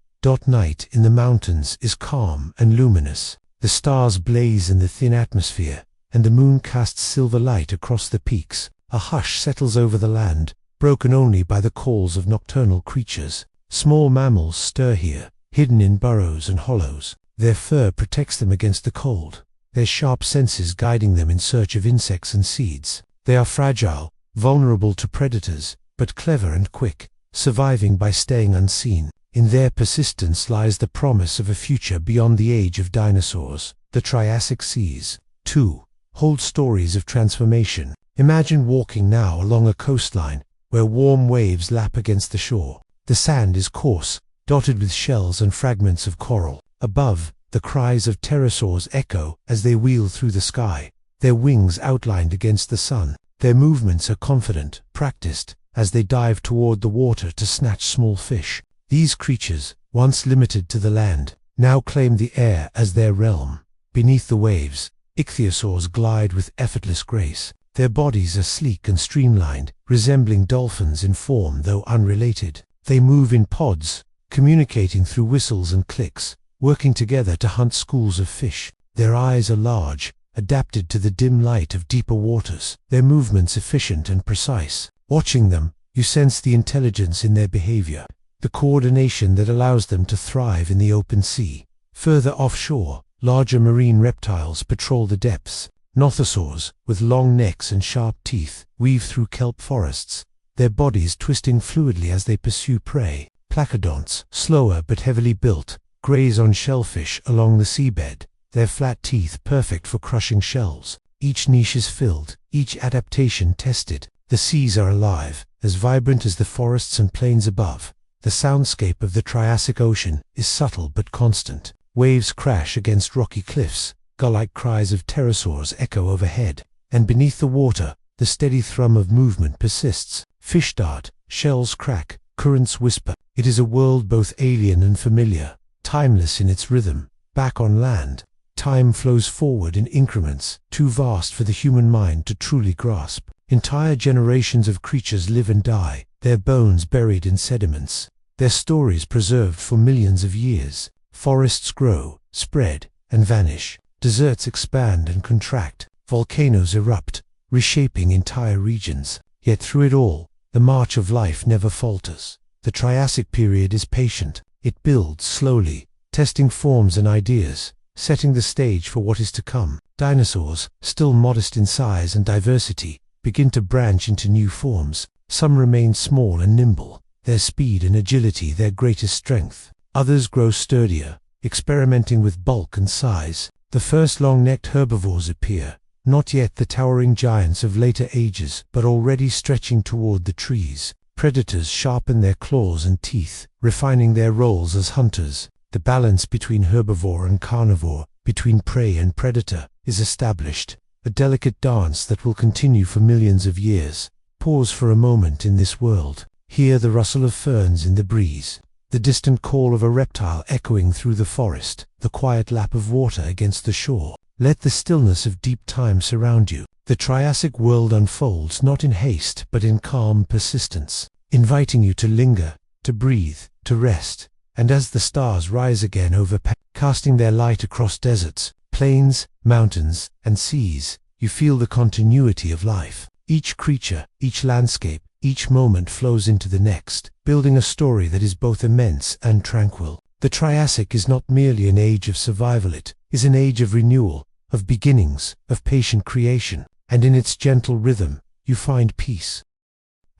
Night in the mountains is calm and luminous. The stars blaze in the thin atmosphere, and the moon casts silver light across the peaks. A hush settles over the land, broken only by the calls of nocturnal creatures. Small mammals stir here, hidden in burrows and hollows. Their fur protects them against the cold, their sharp senses guiding them in search of insects and seeds. They are fragile, vulnerable to predators, but clever and quick, surviving by staying unseen. In their persistence lies the promise of a future beyond the age of dinosaurs. The Triassic seas, too, hold stories of transformation. Imagine walking now along a coastline, where warm waves lap against the shore. The sand is coarse, dotted with shells and fragments of coral. Above, the cries of pterosaurs echo as they wheel through the sky, their wings outlined against the sun. Their movements are confident, practiced, as they dive toward the water to snatch small fish. These creatures, once limited to the land, now claim the air as their realm. Beneath the waves, ichthyosaurs glide with effortless grace. Their bodies are sleek and streamlined, resembling dolphins in form though unrelated. They move in pods, communicating through whistles and clicks, working together to hunt schools of fish. Their eyes are large, adapted to the dim light of deeper waters, their movements efficient and precise. Watching them, you sense the intelligence in their behavior, the coordination that allows them to thrive in the open sea. Further offshore, larger marine reptiles patrol the depths. Nothosaurs, with long necks and sharp teeth, weave through kelp forests, their bodies twisting fluidly as they pursue prey. Placodonts, slower but heavily built, graze on shellfish along the seabed, their flat teeth perfect for crushing shells. Each niche is filled, each adaptation tested. The seas are alive, as vibrant as the forests and plains above. The soundscape of the Triassic Ocean is subtle but constant. Waves crash against rocky cliffs, gull-like cries of pterosaurs echo overhead, and beneath the water, the steady thrum of movement persists. Fish dart, shells crack, currents whisper. It is a world both alien and familiar, timeless in its rhythm. Back on land, time flows forward in increments, too vast for the human mind to truly grasp. Entire generations of creatures live and die, their bones buried in sediments, their stories preserved for millions of years. Forests grow, spread, and vanish. Deserts expand and contract. Volcanoes erupt, reshaping entire regions. Yet through it all, the march of life never falters. The Triassic period is patient. It builds slowly, testing forms and ideas, setting the stage for what is to come. Dinosaurs, still modest in size and diversity, begin to branch into new forms. Some remain small and nimble, their speed and agility their greatest strength. Others grow sturdier, experimenting with bulk and size. The first long-necked herbivores appear, not yet the towering giants of later ages, but already stretching toward the trees. Predators sharpen their claws and teeth, refining their roles as hunters. The balance between herbivore and carnivore, between prey and predator, is established, a delicate dance that will continue for millions of years. Pause for a moment in this world. Hear the rustle of ferns in the breeze, the distant call of a reptile echoing through the forest, the quiet lap of water against the shore. Let the stillness of deep time surround you. The Triassic world unfolds not in haste but in calm persistence, inviting you to linger, to breathe, to rest. And as the stars rise again over casting their light across deserts, plains, mountains, and seas, you feel the continuity of life. Each creature, each landscape, each moment flows into the next, building a story that is both immense and tranquil. The Triassic is not merely an age of survival, it is an age of renewal, of beginnings, of patient creation, and in its gentle rhythm, you find peace.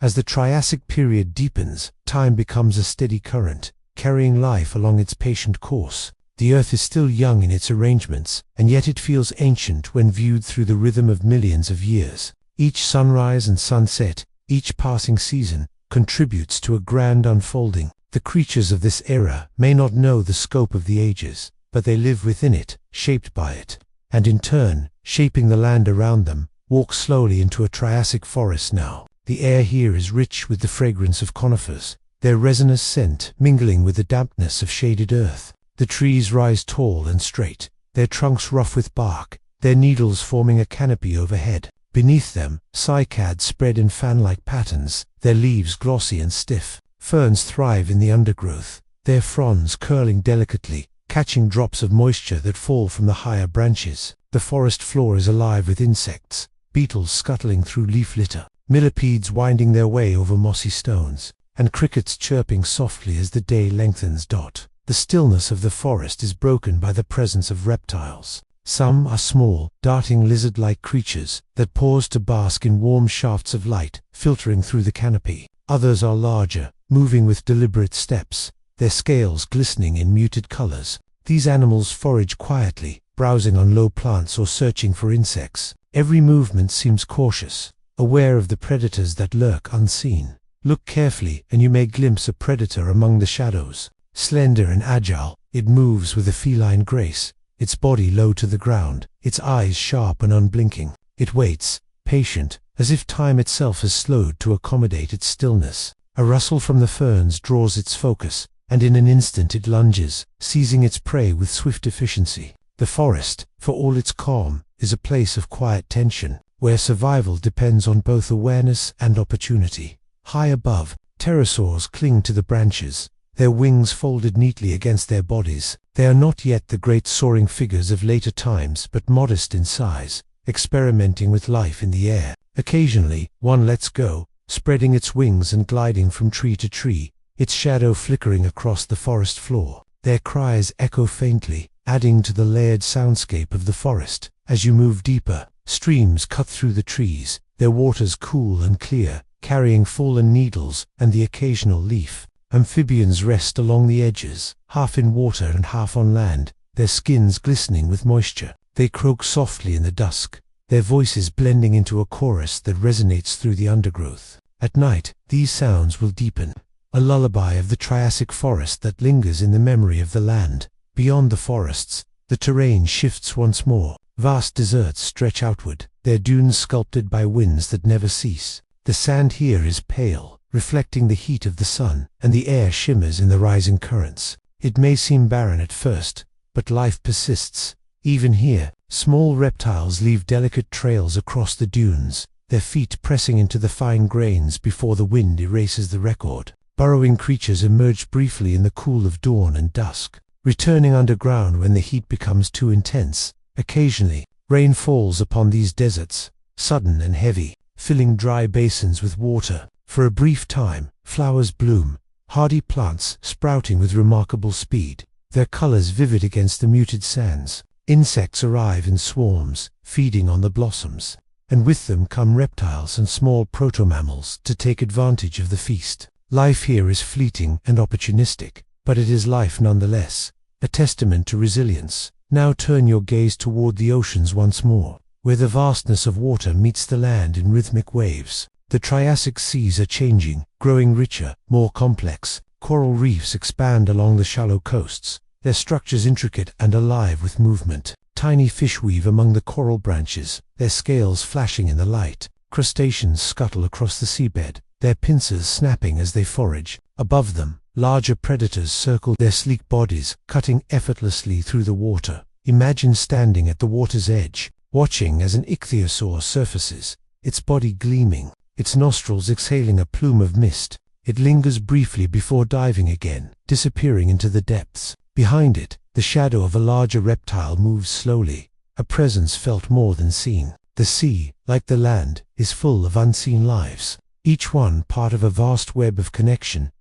As the Triassic period deepens, time becomes a steady current, carrying life along its patient course. The Earth is still young in its arrangements, and yet it feels ancient when viewed through the rhythm of millions of years. Each sunrise and sunset, each passing season, contributes to a grand unfolding. The creatures of this era may not know the scope of the ages, but they live within it, shaped by it, and in turn, shaping the land around them. Walk slowly into a Triassic forest now. The air here is rich with the fragrance of conifers, their resinous scent mingling with the dampness of shaded earth. The trees rise tall and straight, their trunks rough with bark, their needles forming a canopy overhead. Beneath them, cycads spread in fan-like patterns, their leaves glossy and stiff. Ferns thrive in the undergrowth, their fronds curling delicately, catching drops of moisture that fall from the higher branches. The forest floor is alive with insects, beetles scuttling through leaf litter, millipedes winding their way over mossy stones, and crickets chirping softly as the day lengthens. The stillness of the forest is broken by the presence of reptiles. Some are small, darting lizard-like creatures that pause to bask in warm shafts of light filtering through the canopy. Others are larger, moving with deliberate steps, their scales glistening in muted colors. These animals forage quietly, browsing on low plants or searching for insects. Every movement seems cautious, aware of the predators that lurk unseen. Look carefully and you may glimpse a predator among the shadows. Slender and agile, it moves with a feline grace, its body low to the ground, its eyes sharp and unblinking. It waits, patient, as if time itself has slowed to accommodate its stillness. A rustle from the ferns draws its focus, and in an instant it lunges, seizing its prey with swift efficiency. The forest, for all its calm, is a place of quiet tension, where survival depends on both awareness and opportunity. High above, pterosaurs cling to the branches, their wings folded neatly against their bodies. They are not yet the great soaring figures of later times, but modest in size, experimenting with life in the air. Occasionally, one lets go, spreading its wings and gliding from tree to tree, its shadow flickering across the forest floor. Their cries echo faintly, adding to the layered soundscape of the forest. As you move deeper, streams cut through the trees, their waters cool and clear, carrying fallen needles and the occasional leaf. Amphibians rest along the edges, half in water and half on land, their skins glistening with moisture. They croak softly in the dusk, their voices blending into a chorus that resonates through the undergrowth. At night, these sounds will deepen, a lullaby of the Triassic forest that lingers in the memory of the land. Beyond the forests, the terrain shifts once more. Vast deserts stretch outward, their dunes sculpted by winds that never cease. The sand here is pale, reflecting the heat of the sun, and the air shimmers in the rising currents. It may seem barren at first, but life persists. Even here, small reptiles leave delicate trails across the dunes, their feet pressing into the fine grains before the wind erases the record. Burrowing creatures emerge briefly in the cool of dawn and dusk, returning underground when the heat becomes too intense. Occasionally, rain falls upon these deserts, sudden and heavy, filling dry basins with water. For a brief time, flowers bloom, hardy plants sprouting with remarkable speed, their colors vivid against the muted sands. Insects arrive in swarms, feeding on the blossoms, and with them come reptiles and small proto-mammals to take advantage of the feast. Life here is fleeting and opportunistic, but it is life nonetheless, a testament to resilience. Now turn your gaze toward the oceans once more, where the vastness of water meets the land in rhythmic waves. The Triassic seas are changing, growing richer, more complex. Coral reefs expand along the shallow coasts, their structures intricate and alive with movement. Tiny fish weave among the coral branches, their scales flashing in the light. Crustaceans scuttle across the seabed, their pincers snapping as they forage. Above them, larger predators circle their sleek bodies, cutting effortlessly through the water. Imagine standing at the water's edge, watching as an ichthyosaur surfaces, its body gleaming, its nostrils exhaling a plume of mist. It lingers briefly before diving again, disappearing into the depths. Behind it, the shadow of a larger reptile moves slowly, a presence felt more than seen. The sea, like the land, is full of unseen lives, each one part of a vast web of connection.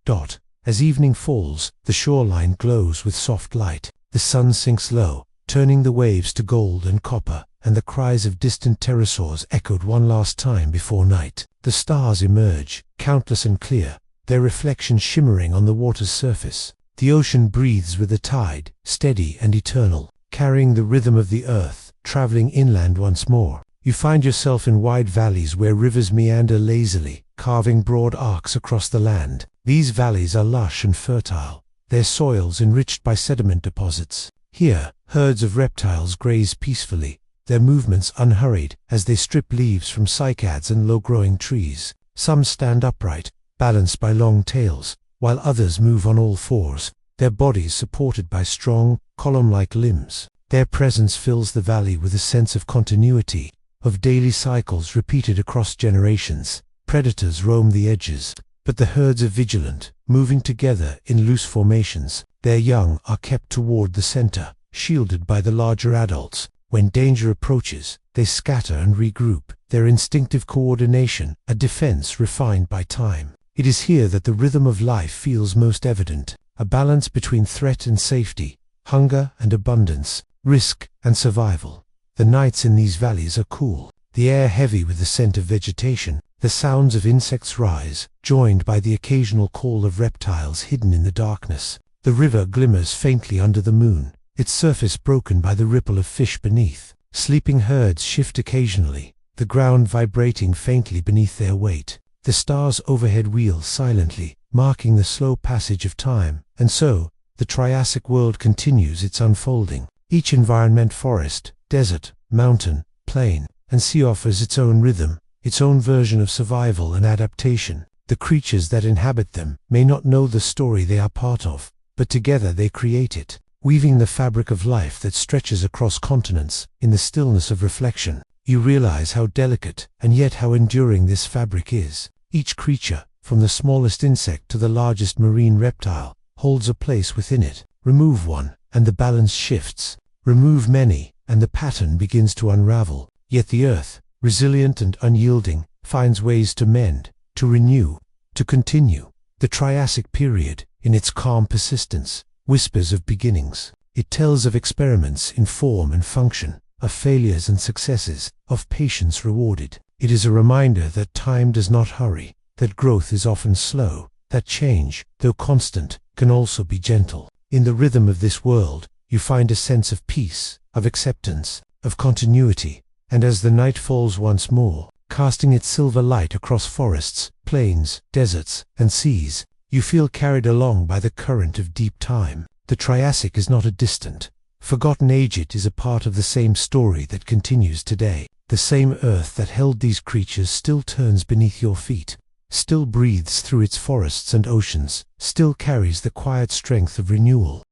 As evening falls, the shoreline glows with soft light. The sun sinks low, turning the waves to gold and copper, and the cries of distant pterosaurs echoed one last time before night. The stars emerge, countless and clear, their reflection shimmering on the water's surface. The ocean breathes with the tide, steady and eternal, carrying the rhythm of the earth. Traveling inland once more, you find yourself in wide valleys where rivers meander lazily, carving broad arcs across the land. These valleys are lush and fertile, their soils enriched by sediment deposits. Here, herds of reptiles graze peacefully, their movements unhurried as they strip leaves from cycads and low-growing trees. Some stand upright, balanced by long tails, while others move on all fours, their bodies supported by strong, column-like limbs. Their presence fills the valley with a sense of continuity, of daily cycles repeated across generations. Predators roam the edges, but the herds are vigilant, moving together in loose formations. Their young are kept toward the center, shielded by the larger adults. When danger approaches, they scatter and regroup, their instinctive coordination, a defense refined by time. It is here that the rhythm of life feels most evident, a balance between threat and safety, hunger and abundance, risk and survival. The nights in these valleys are cool, the air heavy with the scent of vegetation. The sounds of insects rise, joined by the occasional call of reptiles hidden in the darkness. The river glimmers faintly under the moon, its surface broken by the ripple of fish beneath. Sleeping herds shift occasionally, the ground vibrating faintly beneath their weight. The stars overhead wheel silently, marking the slow passage of time. And so, the Triassic world continues its unfolding. Each environment, forest, desert, mountain, plain, and sea offers its own rhythm, its own version of survival and adaptation. The creatures that inhabit them may not know the story they are part of, but together they create it, weaving the fabric of life that stretches across continents. In the stillness of reflection, you realize how delicate and yet how enduring this fabric is. Each creature, from the smallest insect to the largest marine reptile, holds a place within it. Remove one, and the balance shifts. Remove many, and the pattern begins to unravel. Yet the earth, resilient and unyielding, finds ways to mend, to renew, to continue. The Triassic period, in its calm persistence, whispers of beginnings. It tells of experiments in form and function, of failures and successes, of patience rewarded. It is a reminder that time does not hurry, that growth is often slow, that change, though constant, can also be gentle. In the rhythm of this world, you find a sense of peace, of acceptance, of continuity. And as the night falls once more, casting its silver light across forests, plains, deserts, and seas, you feel carried along by the current of deep time. The Triassic is not a distant, forgotten age. It is a part of the same story that continues today. The same earth that held these creatures still turns beneath your feet, still breathes through its forests and oceans, still carries the quiet strength of renewal.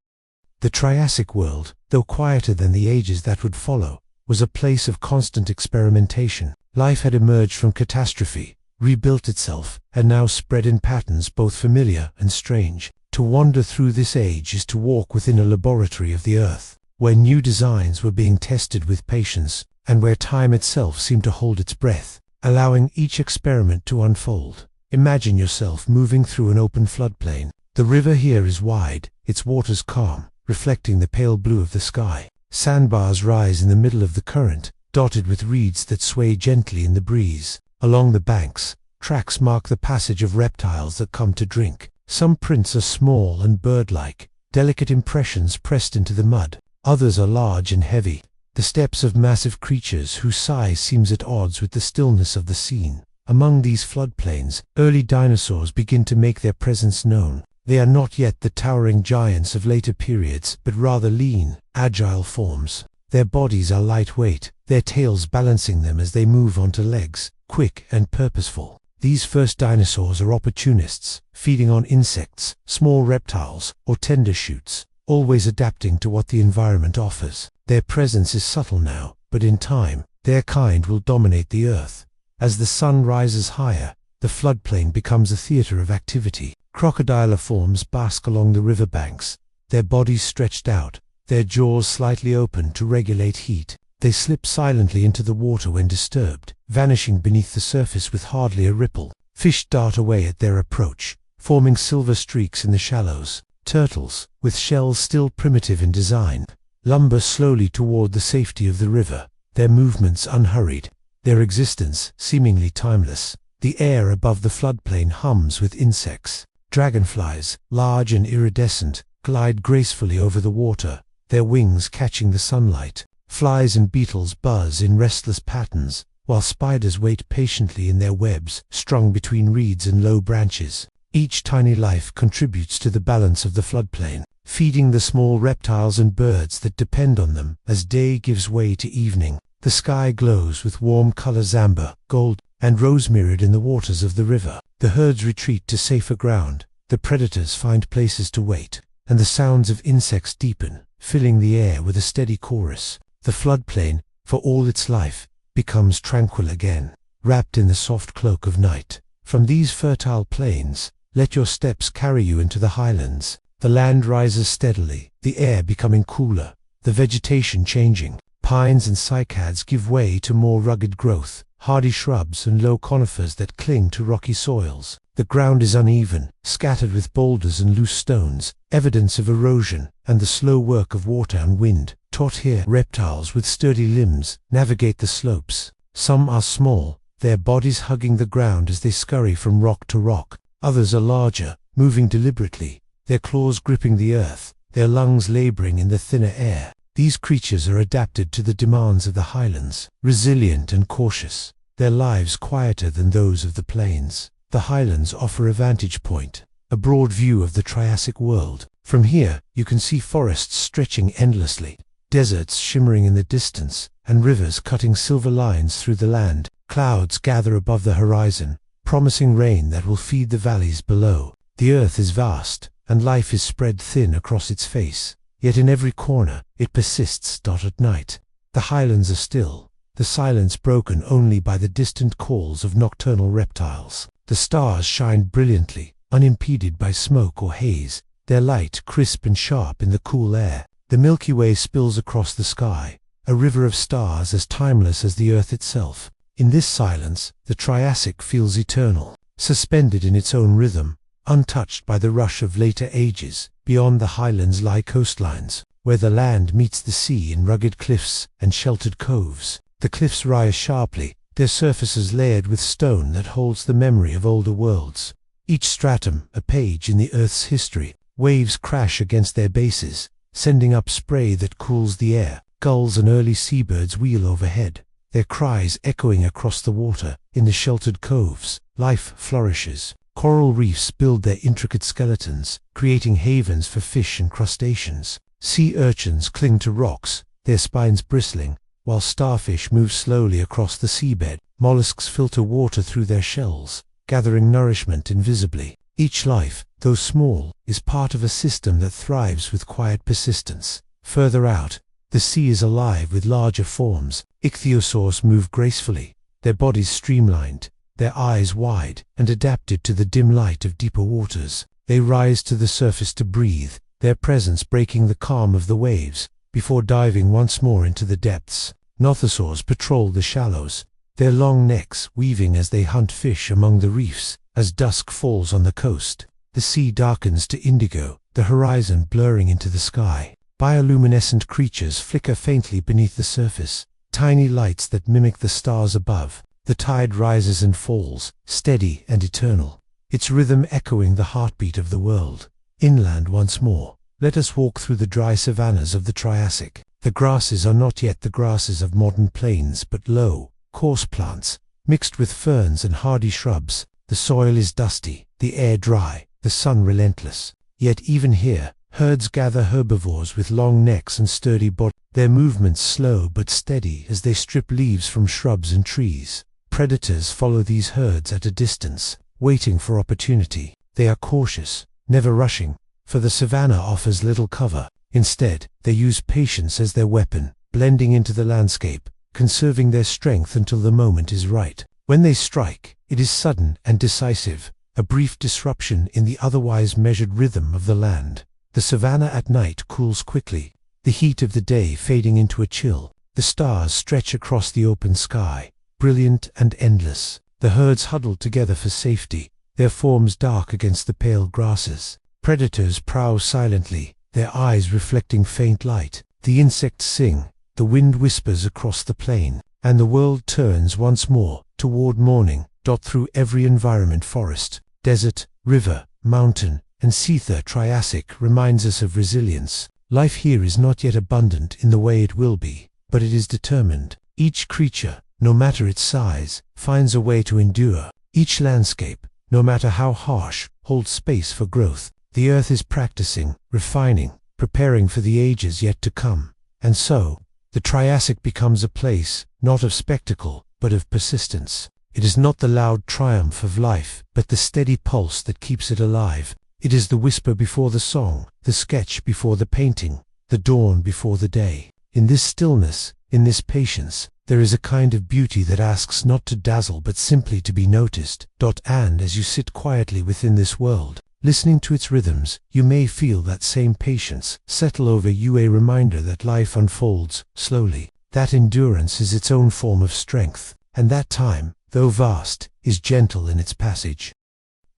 The Triassic world, though quieter than the ages that would follow, was a place of constant experimentation. Life had emerged from catastrophe, rebuilt itself, and now spread in patterns both familiar and strange. To wander through this age is to walk within a laboratory of the earth, where new designs were being tested with patience, and where time itself seemed to hold its breath, allowing each experiment to unfold. Imagine yourself moving through an open floodplain. The river here is wide, its waters calm, reflecting the pale blue of the sky. Sandbars rise in the middle of the current, dotted with reeds that sway gently in the breeze. Along the banks, tracks mark the passage of reptiles that come to drink. Some prints are small and bird-like, delicate impressions pressed into the mud. Others are large and heavy, the steps of massive creatures whose size seems at odds with the stillness of the scene. Among these floodplains, early dinosaurs begin to make their presence known. They are not yet the towering giants of later periods, but rather lean, agile forms. Their bodies are lightweight, their tails balancing them as they move onto legs, quick and purposeful. These first dinosaurs are opportunists, feeding on insects, small reptiles, or tender shoots, always adapting to what the environment offers. Their presence is subtle now, but in time, their kind will dominate the earth. As the sun rises higher, the floodplain becomes a theater of activity. Crocodile forms bask along the riverbanks, their bodies stretched out, their jaws slightly open to regulate heat. They slip silently into the water when disturbed, vanishing beneath the surface with hardly a ripple. Fish dart away at their approach, forming silver streaks in the shallows. Turtles, with shells still primitive in design, lumber slowly toward the safety of the river, their movements unhurried, their existence seemingly timeless. The air above the floodplain hums with insects. Dragonflies, large and iridescent, glide gracefully over the water, their wings catching the sunlight. Flies and beetles buzz in restless patterns, while spiders wait patiently in their webs, strung between reeds and low branches. Each tiny life contributes to the balance of the floodplain, feeding the small reptiles and birds that depend on them. As day gives way to evening, the sky glows with warm colors: amber, gold, and rose-mirrored in the waters of the river. The herds retreat to safer ground, the predators find places to wait, and the sounds of insects deepen, filling the air with a steady chorus. The floodplain, for all its life, becomes tranquil again, wrapped in the soft cloak of night. From these fertile plains, let your steps carry you into the highlands. The land rises steadily, the air becoming cooler, the vegetation changing. Pines and cycads give way to more rugged growth, hardy shrubs and low conifers that cling to rocky soils. The ground is uneven, scattered with boulders and loose stones, evidence of erosion and the slow work of water and wind. Taught here, reptiles with sturdy limbs navigate the slopes. Some are small, their bodies hugging the ground as they scurry from rock to rock. Others are larger, moving deliberately, their claws gripping the earth, their lungs laboring in the thinner air. These creatures are adapted to the demands of the highlands, resilient and cautious, their lives quieter than those of the plains. The highlands offer a vantage point, a broad view of the Triassic world. From here, you can see forests stretching endlessly, deserts shimmering in the distance, and rivers cutting silver lines through the land. Clouds gather above the horizon, promising rain that will feed the valleys below. The earth is vast, and life is spread thin across its face. Yet in every corner, it persists. At night, the highlands are still, the silence broken only by the distant calls of nocturnal reptiles. The stars shine brilliantly, unimpeded by smoke or haze, their light crisp and sharp in the cool air. The Milky Way spills across the sky, a river of stars as timeless as the earth itself. In this silence, the Triassic feels eternal, suspended in its own rhythm, untouched by the rush of later ages. Beyond the highlands lie coastlines, where the land meets the sea in rugged cliffs and sheltered coves. The cliffs rise sharply, their surfaces layered with stone that holds the memory of older worlds. Each stratum a page in the Earth's history. Waves crash against their bases, sending up spray that cools the air. Gulls and early seabirds wheel overhead, their cries echoing across the water. In the sheltered coves, life flourishes. Coral reefs build their intricate skeletons, creating havens for fish and crustaceans. Sea urchins cling to rocks, their spines bristling, while starfish move slowly across the seabed. Mollusks filter water through their shells, gathering nourishment invisibly. Each life, though small, is part of a system that thrives with quiet persistence. Further out, the sea is alive with larger forms. Ichthyosaurs move gracefully, their bodies streamlined, their eyes wide and adapted to the dim light of deeper waters. They rise to the surface to breathe, their presence breaking the calm of the waves, before diving once more into the depths. Nothosaurs patrol the shallows, their long necks weaving as they hunt fish among the reefs. As dusk falls on the coast, the sea darkens to indigo, the horizon blurring into the sky. Bioluminescent creatures flicker faintly beneath the surface, tiny lights that mimic the stars above. The tide rises and falls, steady and eternal, its rhythm echoing the heartbeat of the world. Inland once more, let us walk through the dry savannas of the Triassic. The grasses are not yet the grasses of modern plains, but low, coarse plants, mixed with ferns and hardy shrubs. The soil is dusty, the air dry, the sun relentless. Yet even here, herds gather, herbivores with long necks and sturdy bodies, their movements slow but steady as they strip leaves from shrubs and trees. Predators follow these herds at a distance, waiting for opportunity. They are cautious, never rushing, for the savanna offers little cover. Instead, they use patience as their weapon, blending into the landscape, conserving their strength until the moment is right. When they strike, it is sudden and decisive, a brief disruption in the otherwise measured rhythm of the land. The savanna at night cools quickly, the heat of the day fading into a chill. The stars stretch across the open sky, brilliant and endless. The herds huddle together for safety, their forms dark against the pale grasses. Predators prowl silently, their eyes reflecting faint light. The insects sing, the wind whispers across the plain, and the world turns once more toward morning. Through every environment, forest, desert, river, mountain, and sea, the Triassic reminds us of resilience. Life here is not yet abundant in the way it will be, but it is determined. Each creature, no matter its size, finds a way to endure. Each landscape, no matter how harsh, holds space for growth. The earth is practicing, refining, preparing for the ages yet to come. And so, the Triassic becomes a place, not of spectacle, but of persistence. It is not the loud triumph of life, but the steady pulse that keeps it alive. It is the whisper before the song, the sketch before the painting, the dawn before the day. In this stillness, in this patience, there is a kind of beauty that asks not to dazzle but simply to be noticed. And as you sit quietly within this world, listening to its rhythms, you may feel that same patience settle over you, a reminder that life unfolds slowly, that endurance is its own form of strength, and that time, though vast, is gentle in its passage.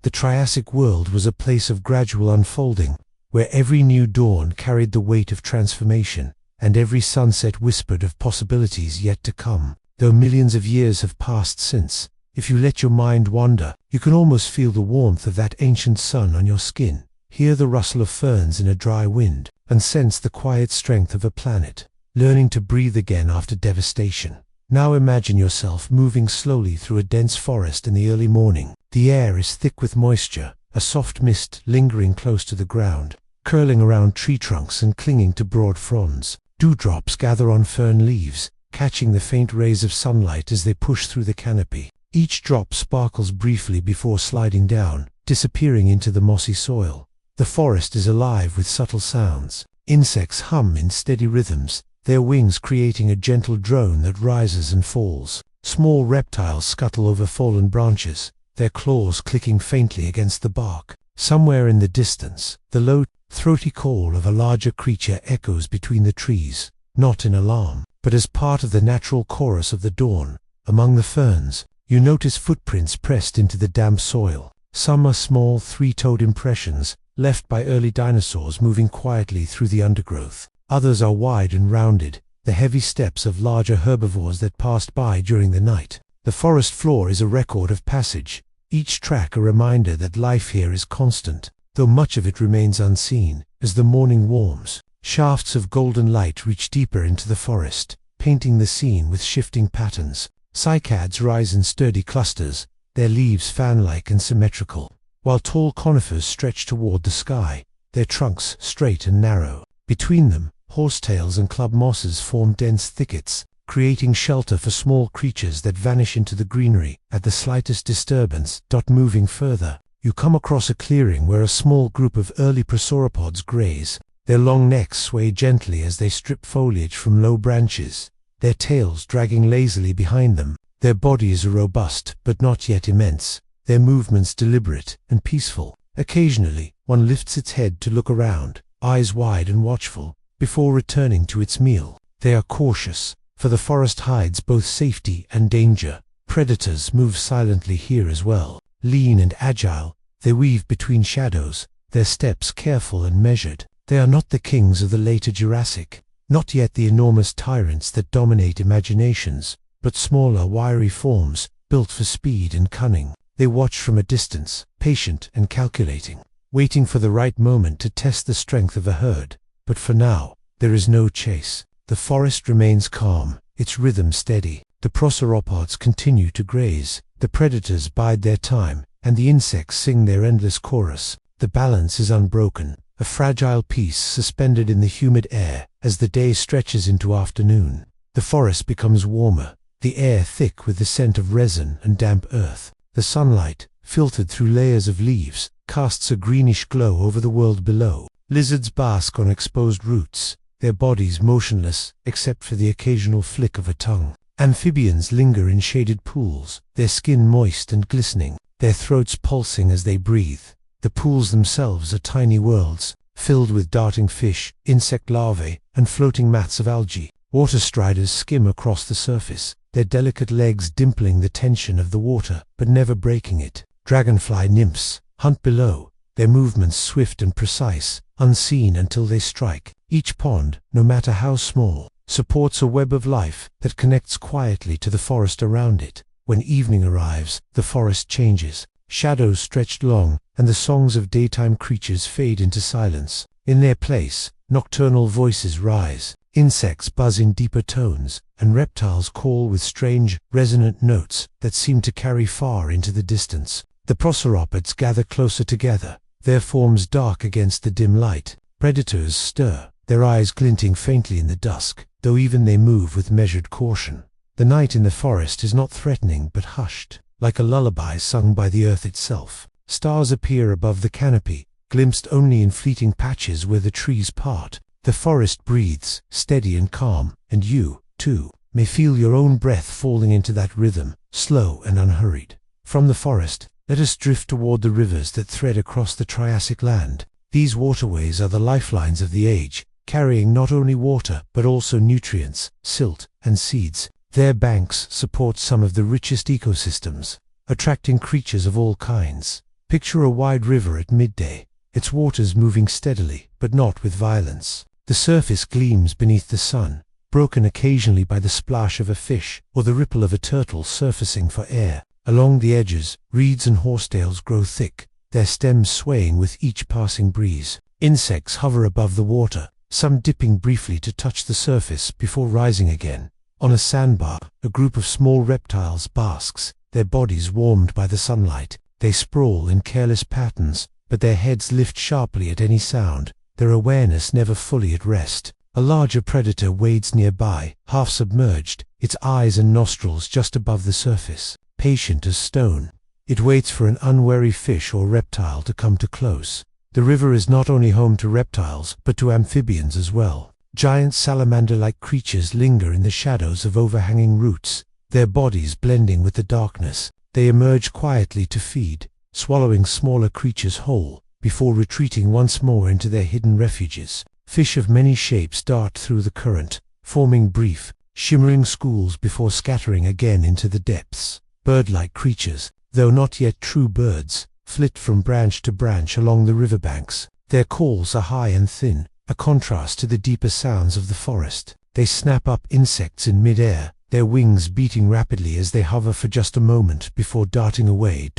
The Triassic world was a place of gradual unfolding, where every new dawn carried the weight of transformation, and every sunset whispered of possibilities yet to come. Though millions of years have passed since, if you let your mind wander, you can almost feel the warmth of that ancient sun on your skin, hear the rustle of ferns in a dry wind, and sense the quiet strength of a planet, learning to breathe again after devastation. Now imagine yourself moving slowly through a dense forest in the early morning. The air is thick with moisture, a soft mist lingering close to the ground, curling around tree trunks and clinging to broad fronds. Dewdrops gather on fern leaves, catching the faint rays of sunlight as they push through the canopy. Each drop sparkles briefly before sliding down, disappearing into the mossy soil. The forest is alive with subtle sounds. Insects hum in steady rhythms, their wings creating a gentle drone that rises and falls. Small reptiles scuttle over fallen branches, their claws clicking faintly against the bark. Somewhere in the distance, the low, throaty call of a larger creature echoes between the trees, not in alarm, but as part of the natural chorus of the dawn. Among the ferns, you notice footprints pressed into the damp soil. Some are small, three-toed impressions, left by early dinosaurs moving quietly through the undergrowth. Others are wide and rounded, the heavy steps of larger herbivores that passed by during the night. The forest floor is a record of passage, each track a reminder that life here is constant, though much of it remains unseen. As the morning warms, shafts of golden light reach deeper into the forest, painting the scene with shifting patterns. Cycads rise in sturdy clusters, their leaves fan-like and symmetrical, while tall conifers stretch toward the sky, their trunks straight and narrow. Between them, horsetails and club mosses form dense thickets, creating shelter for small creatures that vanish into the greenery at the slightest disturbance. Moving further, you come across a clearing where a small group of early prosauropods graze. Their long necks sway gently as they strip foliage from low branches, their tails dragging lazily behind them. Their bodies are robust, but not yet immense, their movements deliberate and peaceful. Occasionally, one lifts its head to look around, eyes wide and watchful, before returning to its meal. They are cautious, for the forest hides both safety and danger. Predators move silently here as well. Lean and agile, they weave between shadows, their steps careful and measured. They are not the kings of the later Jurassic, not yet the enormous tyrants that dominate imaginations, but smaller, wiry forms, built for speed and cunning. They watch from a distance, patient and calculating, waiting for the right moment to test the strength of a herd. But for now, there is no chase. The forest remains calm, its rhythm steady. The prosauropods continue to graze, the predators bide their time, and the insects sing their endless chorus. The balance is unbroken, a fragile peace suspended in the humid air as the day stretches into afternoon. The forest becomes warmer, the air thick with the scent of resin and damp earth. The sunlight, filtered through layers of leaves, casts a greenish glow over the world below. Lizards bask on exposed roots, their bodies motionless except for the occasional flick of a tongue. Amphibians linger in shaded pools, their skin moist and glistening, their throats pulsing as they breathe. The pools themselves are tiny worlds, filled with darting fish, insect larvae, and floating mats of algae. Water striders skim across the surface, their delicate legs dimpling the tension of the water, but never breaking it. Dragonfly nymphs hunt below, their movements swift and precise, unseen until they strike. Each pond, no matter how small, supports a web of life that connects quietly to the forest around it. When evening arrives, the forest changes. Shadows stretch long, and the songs of daytime creatures fade into silence. In their place, nocturnal voices rise. Insects buzz in deeper tones, and reptiles call with strange, resonant notes that seem to carry far into the distance. The prosauropods gather closer together, their forms dark against the dim light. Predators stir, their eyes glinting faintly in the dusk, though even they move with measured caution. The night in the forest is not threatening but hushed, like a lullaby sung by the earth itself. Stars appear above the canopy, glimpsed only in fleeting patches where the trees part. The forest breathes, steady and calm, and you, too, may feel your own breath falling into that rhythm, slow and unhurried. From the forest, let us drift toward the rivers that thread across the Triassic land. These waterways are the lifelines of the age, carrying not only water but also nutrients, silt, and seeds. Their banks support some of the richest ecosystems, attracting creatures of all kinds. Picture a wide river at midday, its waters moving steadily, but not with violence. The surface gleams beneath the sun, broken occasionally by the splash of a fish or the ripple of a turtle surfacing for air. Along the edges, reeds and horsetails grow thick, their stems swaying with each passing breeze. Insects hover above the water, some dipping briefly to touch the surface before rising again. On a sandbar, a group of small reptiles basks, their bodies warmed by the sunlight. They sprawl in careless patterns, but their heads lift sharply at any sound, their awareness never fully at rest. A larger predator wades nearby, half submerged, its eyes and nostrils just above the surface. Patient as stone, it waits for an unwary fish or reptile to come too close. The river is not only home to reptiles, but to amphibians as well. Giant salamander-like creatures linger in the shadows of overhanging roots, their bodies blending with the darkness. They emerge quietly to feed, swallowing smaller creatures whole, before retreating once more into their hidden refuges. Fish of many shapes dart through the current, forming brief, shimmering schools before scattering again into the depths. Bird-like creatures, though not yet true birds, flit from branch to branch along the riverbanks. Their calls are high and thin, a contrast to the deeper sounds of the forest. They snap up insects in mid-air, their wings beating rapidly as they hover for just a moment before darting away.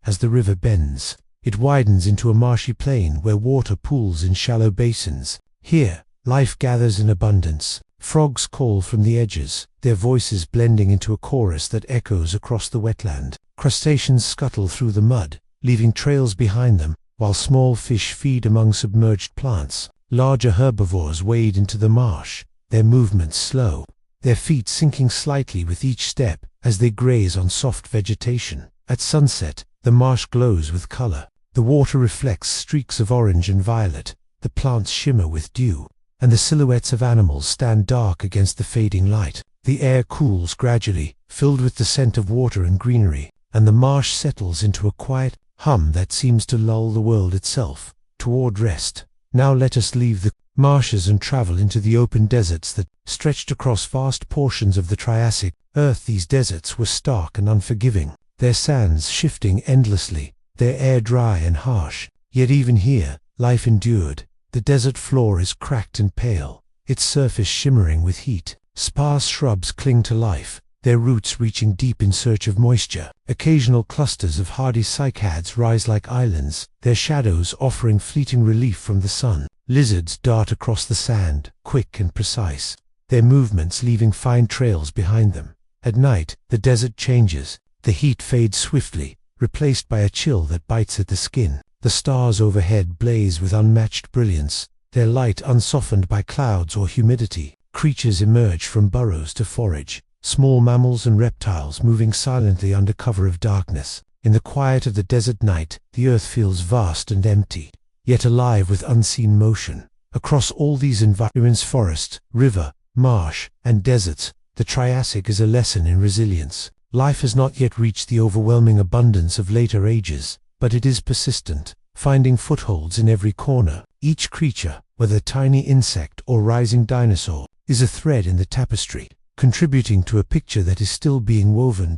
As the river bends, it widens into a marshy plain where water pools in shallow basins. Here, life gathers in abundance. Frogs call from the edges, their voices blending into a chorus that echoes across the wetland. Crustaceans scuttle through the mud, leaving trails behind them, while small fish feed among submerged plants. Larger herbivores wade into the marsh, their movements slow, their feet sinking slightly with each step as they graze on soft vegetation. At sunset, the marsh glows with color. The water reflects streaks of orange and violet, the plants shimmer with dew, and the silhouettes of animals stand dark against the fading light. The air cools gradually, filled with the scent of water and greenery, and the marsh settles into a quiet hum that seems to lull the world itself toward rest. Now let us leave the marshes and travel into the open deserts that stretched across vast portions of the Triassic Earth. These deserts were stark and unforgiving, their sands shifting endlessly, their air dry and harsh. Yet even here, life endured. The desert floor is cracked and pale, its surface shimmering with heat. Sparse shrubs cling to life, their roots reaching deep in search of moisture. Occasional clusters of hardy cycads rise like islands, their shadows offering fleeting relief from the sun. Lizards dart across the sand, quick and precise, their movements leaving fine trails behind them. At night, the desert changes. The heat fades swiftly, replaced by a chill that bites at the skin. The stars overhead blaze with unmatched brilliance, their light unsoftened by clouds or humidity. Creatures emerge from burrows to forage, small mammals and reptiles moving silently under cover of darkness. In the quiet of the desert night, the earth feels vast and empty, yet alive with unseen motion. Across all these environments, forest, river, marsh, and deserts, the Triassic is a lesson in resilience. Life has not yet reached the overwhelming abundance of later ages, but it is persistent, finding footholds in every corner. Each creature, whether tiny insect or rising dinosaur, is a thread in the tapestry, contributing to a picture that is still being woven.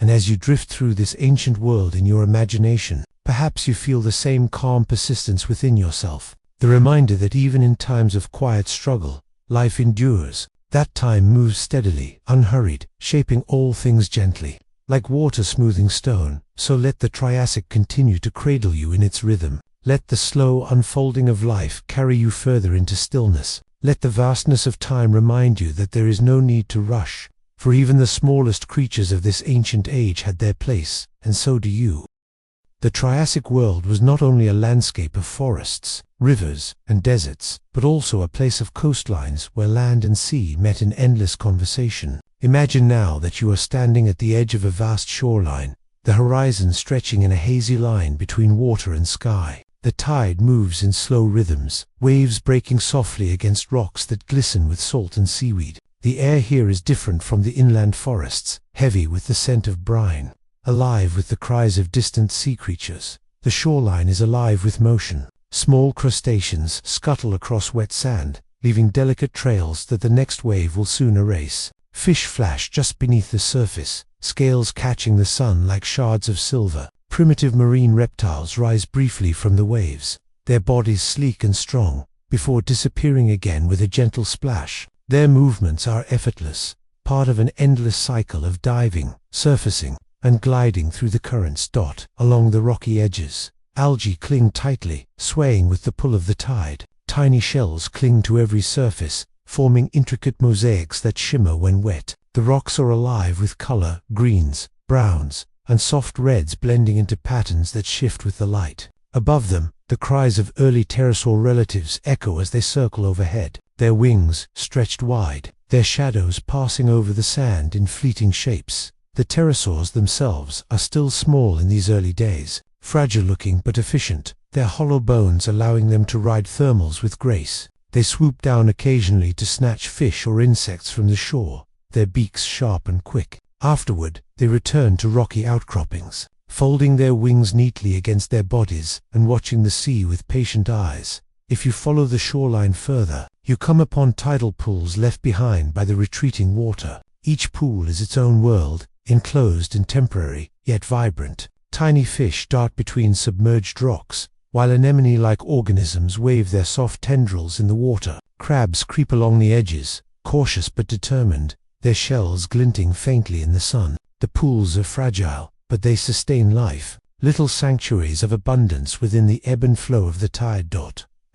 And as you drift through this ancient world in your imagination, perhaps you feel the same calm persistence within yourself, the reminder that even in times of quiet struggle, life endures. That time moves steadily, unhurried, shaping all things gently. Like water smoothing stone, so let the Triassic continue to cradle you in its rhythm. Let the slow unfolding of life carry you further into stillness. Let the vastness of time remind you that there is no need to rush, for even the smallest creatures of this ancient age had their place, and so do you. The Triassic world was not only a landscape of forests, rivers, and deserts, but also a place of coastlines where land and sea met in endless conversation. Imagine now that you are standing at the edge of a vast shoreline, the horizon stretching in a hazy line between water and sky. The tide moves in slow rhythms, waves breaking softly against rocks that glisten with salt and seaweed. The air here is different from the inland forests, heavy with the scent of brine, alive with the cries of distant sea creatures. The shoreline is alive with motion. Small crustaceans scuttle across wet sand, leaving delicate trails that the next wave will soon erase. Fish flash just beneath the surface, scales catching the sun like shards of silver. Primitive marine reptiles rise briefly from the waves, their bodies sleek and strong, before disappearing again with a gentle splash. Their movements are effortless, part of an endless cycle of diving, surfacing, and gliding through the currents. Along the rocky edges, algae cling tightly, swaying with the pull of the tide. Tiny shells cling to every surface, forming intricate mosaics that shimmer when wet. The rocks are alive with color, greens, browns, and soft reds blending into patterns that shift with the light. Above them, the cries of early pterosaur relatives echo as they circle overhead, their wings stretched wide, their shadows passing over the sand in fleeting shapes. The pterosaurs themselves are still small in these early days, fragile-looking but efficient, their hollow bones allowing them to ride thermals with grace. They swoop down occasionally to snatch fish or insects from the shore, their beaks sharp and quick. Afterward, they return to rocky outcroppings, folding their wings neatly against their bodies and watching the sea with patient eyes. If you follow the shoreline further, you come upon tidal pools left behind by the retreating water. Each pool is its own world, enclosed and temporary, yet vibrant. Tiny fish dart between submerged rocks, while anemone-like organisms wave their soft tendrils in the water. Crabs creep along the edges, cautious but determined, their shells glinting faintly in the sun. The pools are fragile, but they sustain life, little sanctuaries of abundance within the ebb and flow of the tide.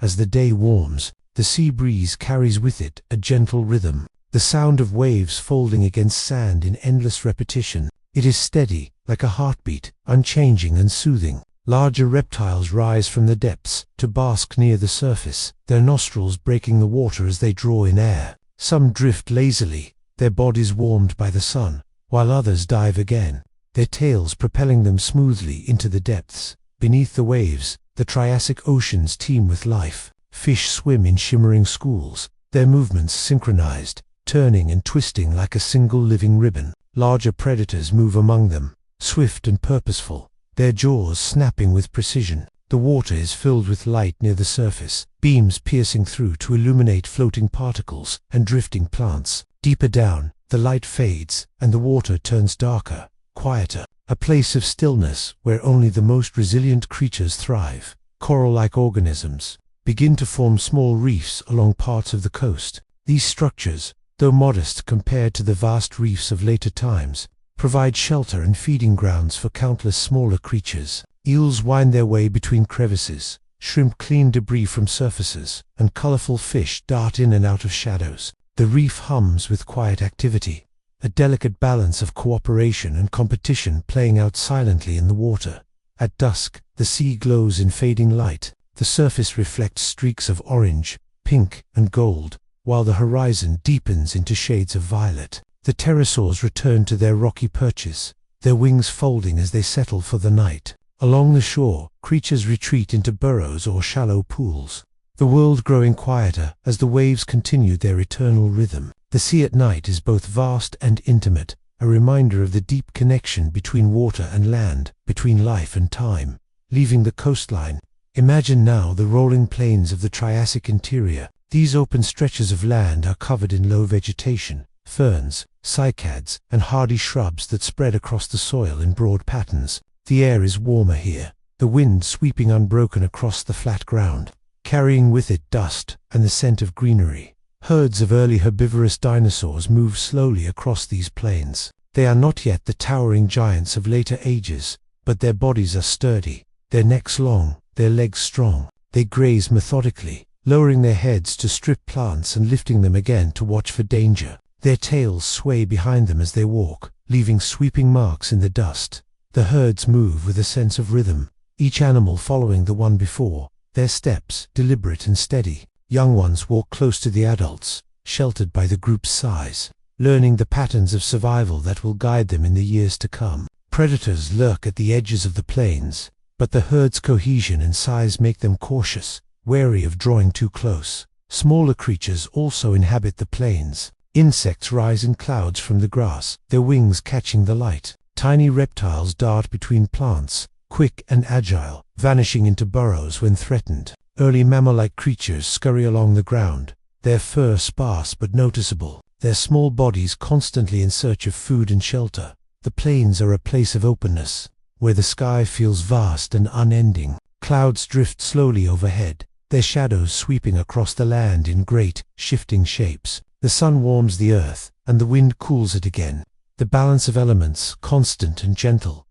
As the day warms, the sea breeze carries with it a gentle rhythm, the sound of waves folding against sand in endless repetition. It is steady, like a heartbeat, unchanging and soothing. Larger reptiles rise from the depths to bask near the surface, their nostrils breaking the water as they draw in air. Some drift lazily, their bodies warmed by the sun, while others dive again, their tails propelling them smoothly into the depths. Beneath the waves, the Triassic oceans teem with life. Fish swim in shimmering schools, their movements synchronized, turning and twisting like a single living ribbon. Larger predators move among them, swift and purposeful, their jaws snapping with precision. The water is filled with light near the surface, beams piercing through to illuminate floating particles and drifting plants. Deeper down, the light fades, and the water turns darker, quieter, a place of stillness where only the most resilient creatures thrive. Coral-like organisms, begin to form small reefs along parts of the coast. These structures, though modest compared to the vast reefs of later times, provide shelter and feeding grounds for countless smaller creatures. Eels wind their way between crevices, shrimp clean debris from surfaces, and colorful fish dart in and out of shadows. The reef hums with quiet activity, a delicate balance of cooperation and competition playing out silently in the water. At dusk, the sea glows in fading light. The surface reflects streaks of orange, pink, and gold, while the horizon deepens into shades of violet. The pterosaurs return to their rocky perches, their wings folding as they settle for the night. Along the shore, creatures retreat into burrows or shallow pools, the world growing quieter as the waves continue their eternal rhythm. The sea at night is both vast and intimate, a reminder of the deep connection between water and land, between life and time. Leaving the coastline, imagine now the rolling plains of the Triassic interior. These open stretches of land are covered in low vegetation, ferns, cycads, and hardy shrubs that spread across the soil in broad patterns. The air is warmer here, the wind sweeping unbroken across the flat ground, carrying with it dust and the scent of greenery. Herds of early herbivorous dinosaurs move slowly across these plains. They are not yet the towering giants of later ages, but their bodies are sturdy, their necks long, their legs strong. They graze methodically, lowering their heads to strip plants and lifting them again to watch for danger. Their tails sway behind them as they walk, leaving sweeping marks in the dust. The herds move with a sense of rhythm, each animal following the one before, their steps deliberate and steady. Young ones walk close to the adults, sheltered by the group's size, learning the patterns of survival that will guide them in the years to come. Predators lurk at the edges of the plains, but the herd's cohesion and size make them cautious, wary of drawing too close. Smaller creatures also inhabit the plains. Insects rise in clouds from the grass, their wings catching the light. Tiny reptiles dart between plants, quick and agile, vanishing into burrows when threatened. Early mammal-like creatures scurry along the ground, their fur sparse but noticeable, their small bodies constantly in search of food and shelter. The plains are a place of openness, where the sky feels vast and unending. Clouds drift slowly overhead, their shadows sweeping across the land in great, shifting shapes. The sun warms the earth, and the wind cools it again. The balance of elements, constant and gentle.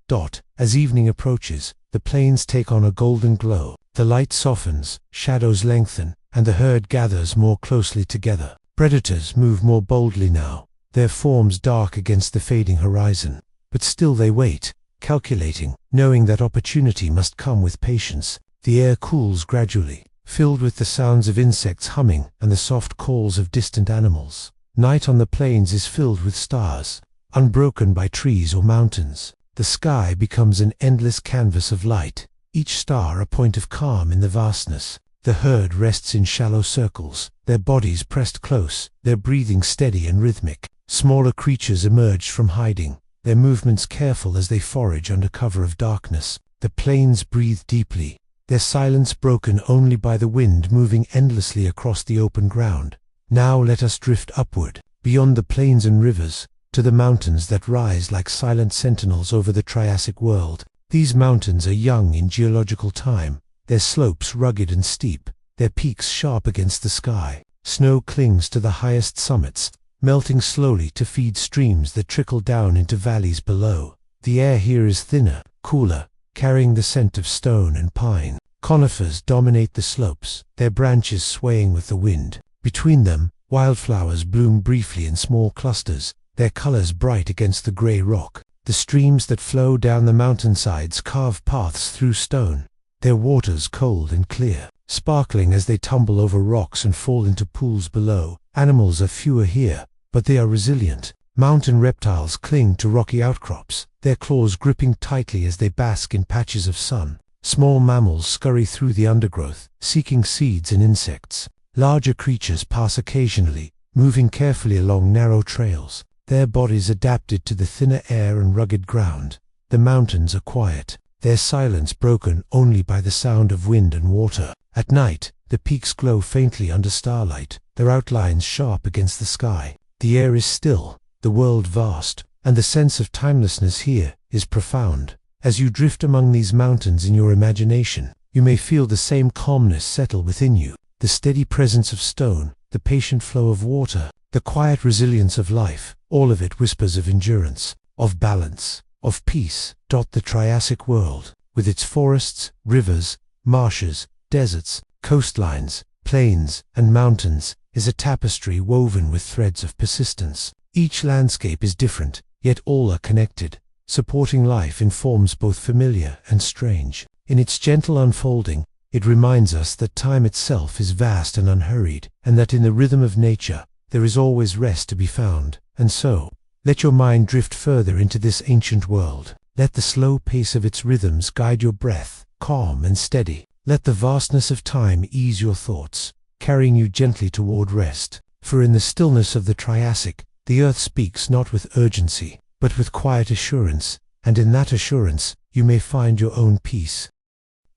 As evening approaches, the plains take on a golden glow. The light softens, shadows lengthen, and the herd gathers more closely together. Predators move more boldly now, their forms dark against the fading horizon. But still they wait, calculating, knowing that opportunity must come with patience. The air cools gradually, filled with the sounds of insects humming and the soft calls of distant animals. Night on the plains is filled with stars, unbroken by trees or mountains. The sky becomes an endless canvas of light, each star a point of calm in the vastness. The herd rests in shallow circles, their bodies pressed close, their breathing steady and rhythmic. Smaller creatures emerge from hiding, their movements careful as they forage under cover of darkness. The plains breathe deeply, their silence broken only by the wind moving endlessly across the open ground. Now let us drift upward, beyond the plains and rivers, to the mountains that rise like silent sentinels over the Triassic world. These mountains are young in geological time, their slopes rugged and steep, their peaks sharp against the sky. Snow clings to the highest summits, melting slowly to feed streams that trickle down into valleys below. The air here is thinner, cooler, carrying the scent of stone and pine. Conifers dominate the slopes, their branches swaying with the wind. Between them, wildflowers bloom briefly in small clusters, their colors bright against the gray rock. The streams that flow down the mountainsides carve paths through stone, their waters cold and clear, sparkling as they tumble over rocks and fall into pools below. Animals are fewer here, but they are resilient. Mountain reptiles cling to rocky outcrops, their claws gripping tightly as they bask in patches of sun. Small mammals scurry through the undergrowth, seeking seeds and insects. Larger creatures pass occasionally, moving carefully along narrow trails, their bodies adapted to the thinner air and rugged ground. The mountains are quiet, their silence broken only by the sound of wind and water. At night, the peaks glow faintly under starlight, their outlines sharp against the sky. The air is still, the world vast, and the sense of timelessness here is profound. As you drift among these mountains in your imagination, you may feel the same calmness settle within you, the steady presence of stone, the patient flow of water, the quiet resilience of life, all of it whispers of endurance, of balance, of peace. The Triassic world, with its forests, rivers, marshes, deserts, coastlines, plains, and mountains, is a tapestry woven with threads of persistence. Each landscape is different, yet all are connected, supporting life in forms both familiar and strange. In its gentle unfolding, it reminds us that time itself is vast and unhurried, and that in the rhythm of nature, there is always rest to be found. And so, let your mind drift further into this ancient world. Let the slow pace of its rhythms guide your breath, calm and steady. Let the vastness of time ease your thoughts, carrying you gently toward rest. For in the stillness of the Triassic, the earth speaks not with urgency, but with quiet assurance, and in that assurance, you may find your own peace.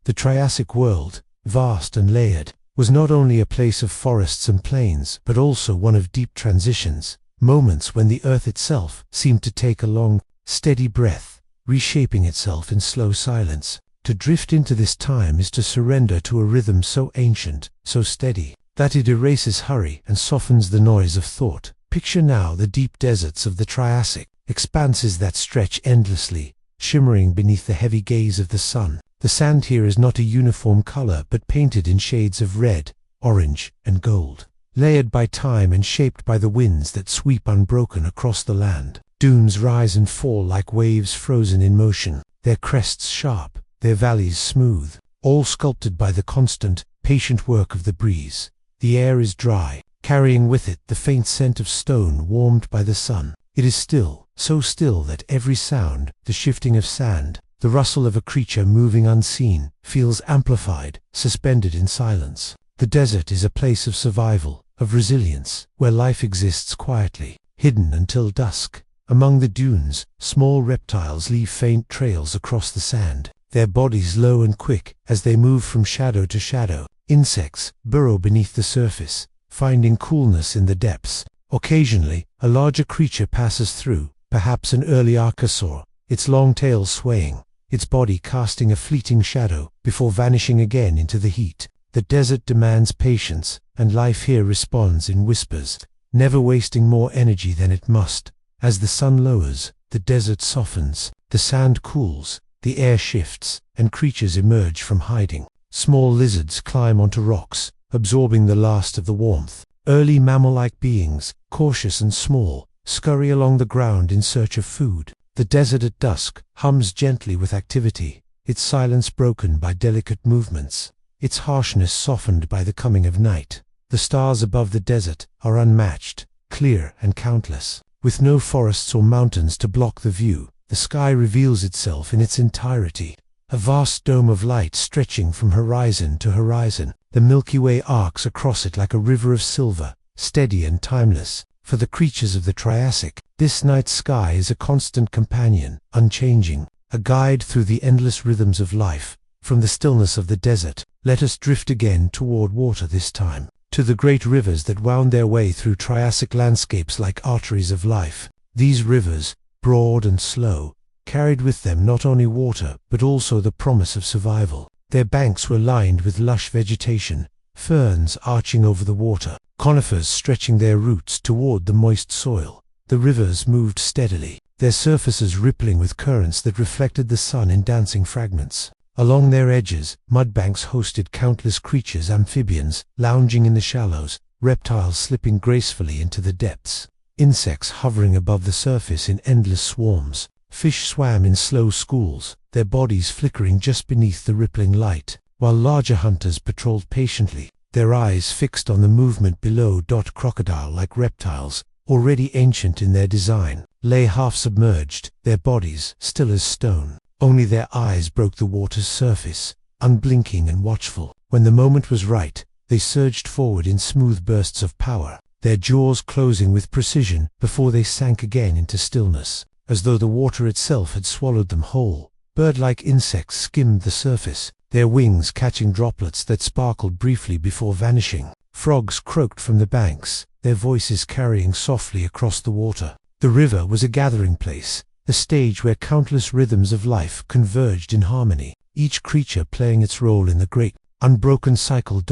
The Triassic world, vast and layered, was not only a place of forests and plains, but also one of deep transitions, moments when the earth itself seemed to take a long, steady breath, reshaping itself in slow silence. To drift into this time is to surrender to a rhythm so ancient, so steady, that it erases hurry and softens the noise of thought. Picture now the deep deserts of the Triassic, expanses that stretch endlessly, shimmering beneath the heavy gaze of the sun. The sand here is not a uniform color but painted in shades of red, orange, and gold, layered by time and shaped by the winds that sweep unbroken across the land. Dunes rise and fall like waves frozen in motion, their crests sharp, their valleys smooth, all sculpted by the constant, patient work of the breeze. The air is dry, carrying with it the faint scent of stone warmed by the sun. It is still, so still that every sound, the shifting of sand, the rustle of a creature moving unseen, feels amplified, suspended in silence. The desert is a place of survival, of resilience, where life exists quietly, hidden until dusk. Among the dunes, small reptiles leave faint trails across the sand, their bodies low and quick as they move from shadow to shadow. Insects burrow beneath the surface, finding coolness in the depths. Occasionally, a larger creature passes through, perhaps an early archosaur, its long tail swaying, its body casting a fleeting shadow, before vanishing again into the heat. The desert demands patience, and life here responds in whispers, never wasting more energy than it must. As the sun lowers, the desert softens, the sand cools, the air shifts, and creatures emerge from hiding. Small lizards climb onto rocks, absorbing the last of the warmth. Early mammal-like beings, cautious and small, scurry along the ground in search of food. The desert at dusk hums gently with activity, its silence broken by delicate movements, its harshness softened by the coming of night. The stars above the desert are unmatched, clear and countless. With no forests or mountains to block the view, the sky reveals itself in its entirety. A vast dome of light stretching from horizon to horizon, the Milky Way arcs across it like a river of silver, steady and timeless. For the creatures of the Triassic, this night sky is a constant companion, unchanging, a guide through the endless rhythms of life. From the stillness of the desert, let us drift again toward water this time, to the great rivers that wound their way through Triassic landscapes like arteries of life. These rivers, broad and slow, carried with them not only water but also the promise of survival. Their banks were lined with lush vegetation, ferns arching over the water, conifers stretching their roots toward the moist soil. The rivers moved steadily, their surfaces rippling with currents that reflected the sun in dancing fragments. Along their edges, mudbanks hosted countless creatures, amphibians lounging in the shallows, reptiles slipping gracefully into the depths, insects hovering above the surface in endless swarms. Fish swam in slow schools, their bodies flickering just beneath the rippling light, while larger hunters patrolled patiently, their eyes fixed on the movement below. Crocodile-like reptiles, already ancient in their design, lay half-submerged, their bodies still as stone. Only their eyes broke the water's surface, unblinking and watchful. When the moment was right, they surged forward in smooth bursts of power, their jaws closing with precision before they sank again into stillness, as though the water itself had swallowed them whole. Bird-like insects skimmed the surface, their wings catching droplets that sparkled briefly before vanishing. Frogs croaked from the banks, their voices carrying softly across the water. The river was a gathering place, a stage where countless rhythms of life converged in harmony. each creature playing its role in the great, unbroken cycle.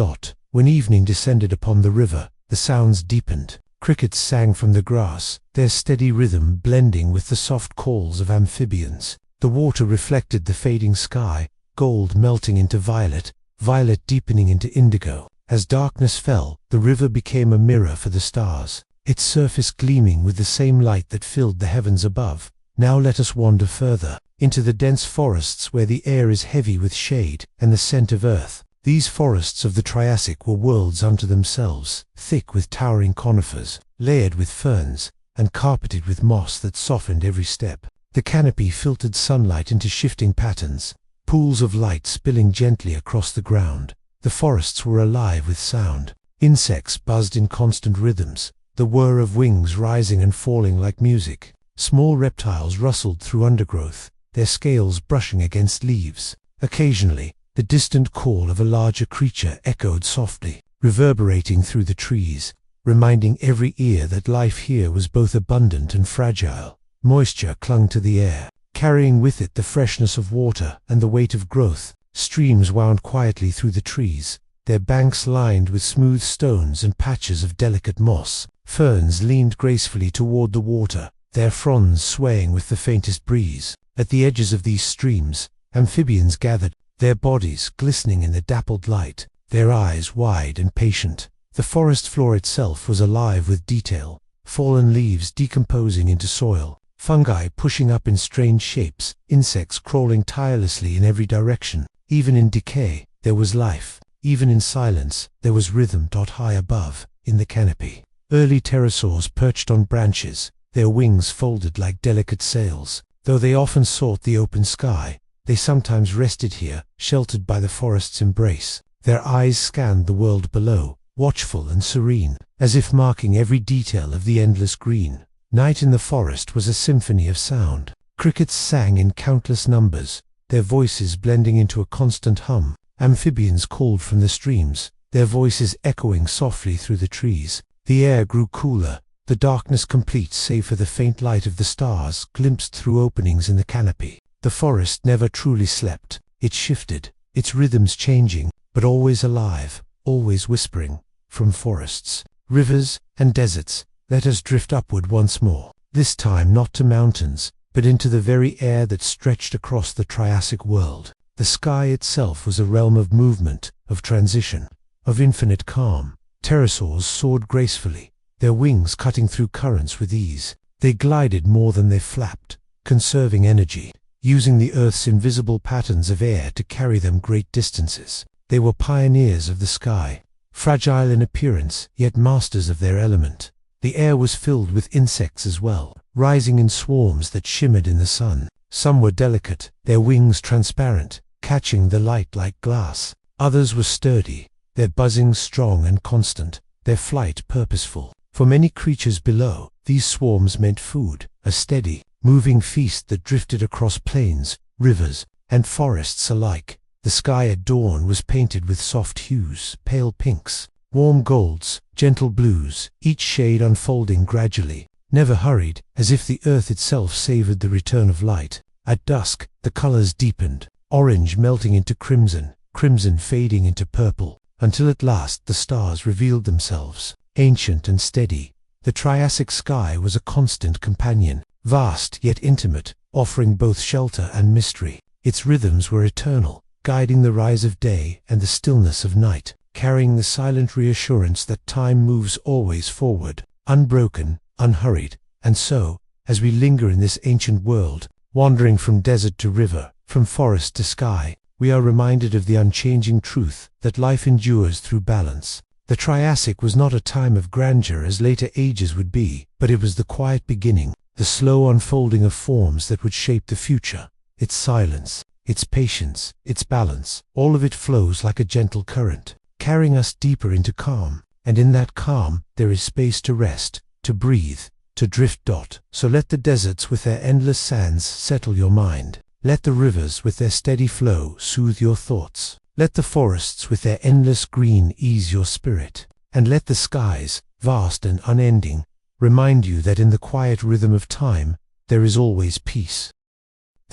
When evening descended upon the river, the sounds deepened. Crickets sang from the grass, their steady rhythm blending with the soft calls of amphibians. The water reflected the fading sky, gold melting into violet, violet deepening into indigo. As darkness fell, the river became a mirror for the stars, its surface gleaming with the same light that filled the heavens above. Now let us wander further, into the dense forests where the air is heavy with shade and the scent of earth. These forests of the Triassic were worlds unto themselves, thick with towering conifers, layered with ferns, and carpeted with moss that softened every step. The canopy filtered sunlight into shifting patterns, pools of light spilling gently across the ground. The forests were alive with sound. Insects buzzed in constant rhythms, the whir of wings rising and falling like music. Small reptiles rustled through undergrowth, their scales brushing against leaves. Occasionally, the distant call of a larger creature echoed softly, reverberating through the trees, reminding every ear that life here was both abundant and fragile. Moisture clung to the air, carrying with it the freshness of water and the weight of growth. Streams wound quietly through the trees, their banks lined with smooth stones and patches of delicate moss. Ferns leaned gracefully toward the water, their fronds swaying with the faintest breeze. At the edges of these streams, amphibians gathered, their bodies glistening in the dappled light, their eyes wide and patient. The forest floor itself was alive with detail, fallen leaves decomposing into soil, fungi pushing up in strange shapes, insects crawling tirelessly in every direction. Even in decay, there was life. Even in silence, there was rhythm. High above, in the canopy, early pterosaurs perched on branches, their wings folded like delicate sails. Though they often sought the open sky, they sometimes rested here, sheltered by the forest's embrace. Their eyes scanned the world below, watchful and serene, as if marking every detail of the endless green. Night in the forest was a symphony of sound. Crickets sang in countless numbers, their voices blending into a constant hum. Amphibians called from the streams, their voices echoing softly through the trees. The air grew cooler, the darkness complete save for the faint light of the stars glimpsed through openings in the canopy. The forest never truly slept. It shifted, its rhythms changing, but always alive, always whispering. From forests, rivers, and deserts, let us drift upward once more, this time not to mountains, but into the very air that stretched across the Triassic world. The sky itself was a realm of movement, of transition, of infinite calm. Pterosaurs soared gracefully, their wings cutting through currents with ease. They glided more than they flapped, conserving energy, using the Earth's invisible patterns of air to carry them great distances. They were pioneers of the sky, fragile in appearance, yet masters of their element. The air was filled with insects as well, rising in swarms that shimmered in the sun. Some were delicate, their wings transparent, catching the light like glass. Others were sturdy, their buzzing strong and constant, their flight purposeful. For many creatures below, these swarms meant food, a steady, moving feast that drifted across plains, rivers, and forests alike. The sky at dawn was painted with soft hues, pale pinks, warm golds, gentle blues, each shade unfolding gradually, never hurried, as if the earth itself savored the return of light. At dusk, the colors deepened, orange melting into crimson, crimson fading into purple, until at last the stars revealed themselves, ancient and steady. The Triassic sky was a constant companion, vast yet intimate, offering both shelter and mystery. Its rhythms were eternal, guiding the rise of day and the stillness of night, carrying the silent reassurance that time moves always forward, unbroken, unhurried. And so, as we linger in this ancient world, wandering from desert to river, from forest to sky, we are reminded of the unchanging truth that life endures through balance. The Triassic was not a time of grandeur as later ages would be, but it was the quiet beginning, the slow unfolding of forms that would shape the future. Its silence, its patience, its balance, all of it flows like a gentle current, carrying us deeper into calm. And in that calm, there is space to rest, to breathe, to drift. So let the deserts with their endless sands settle your mind. Let the rivers with their steady flow soothe your thoughts. Let the forests with their endless green ease your spirit. And let the skies, vast and unending, remind you that in the quiet rhythm of time, there is always peace.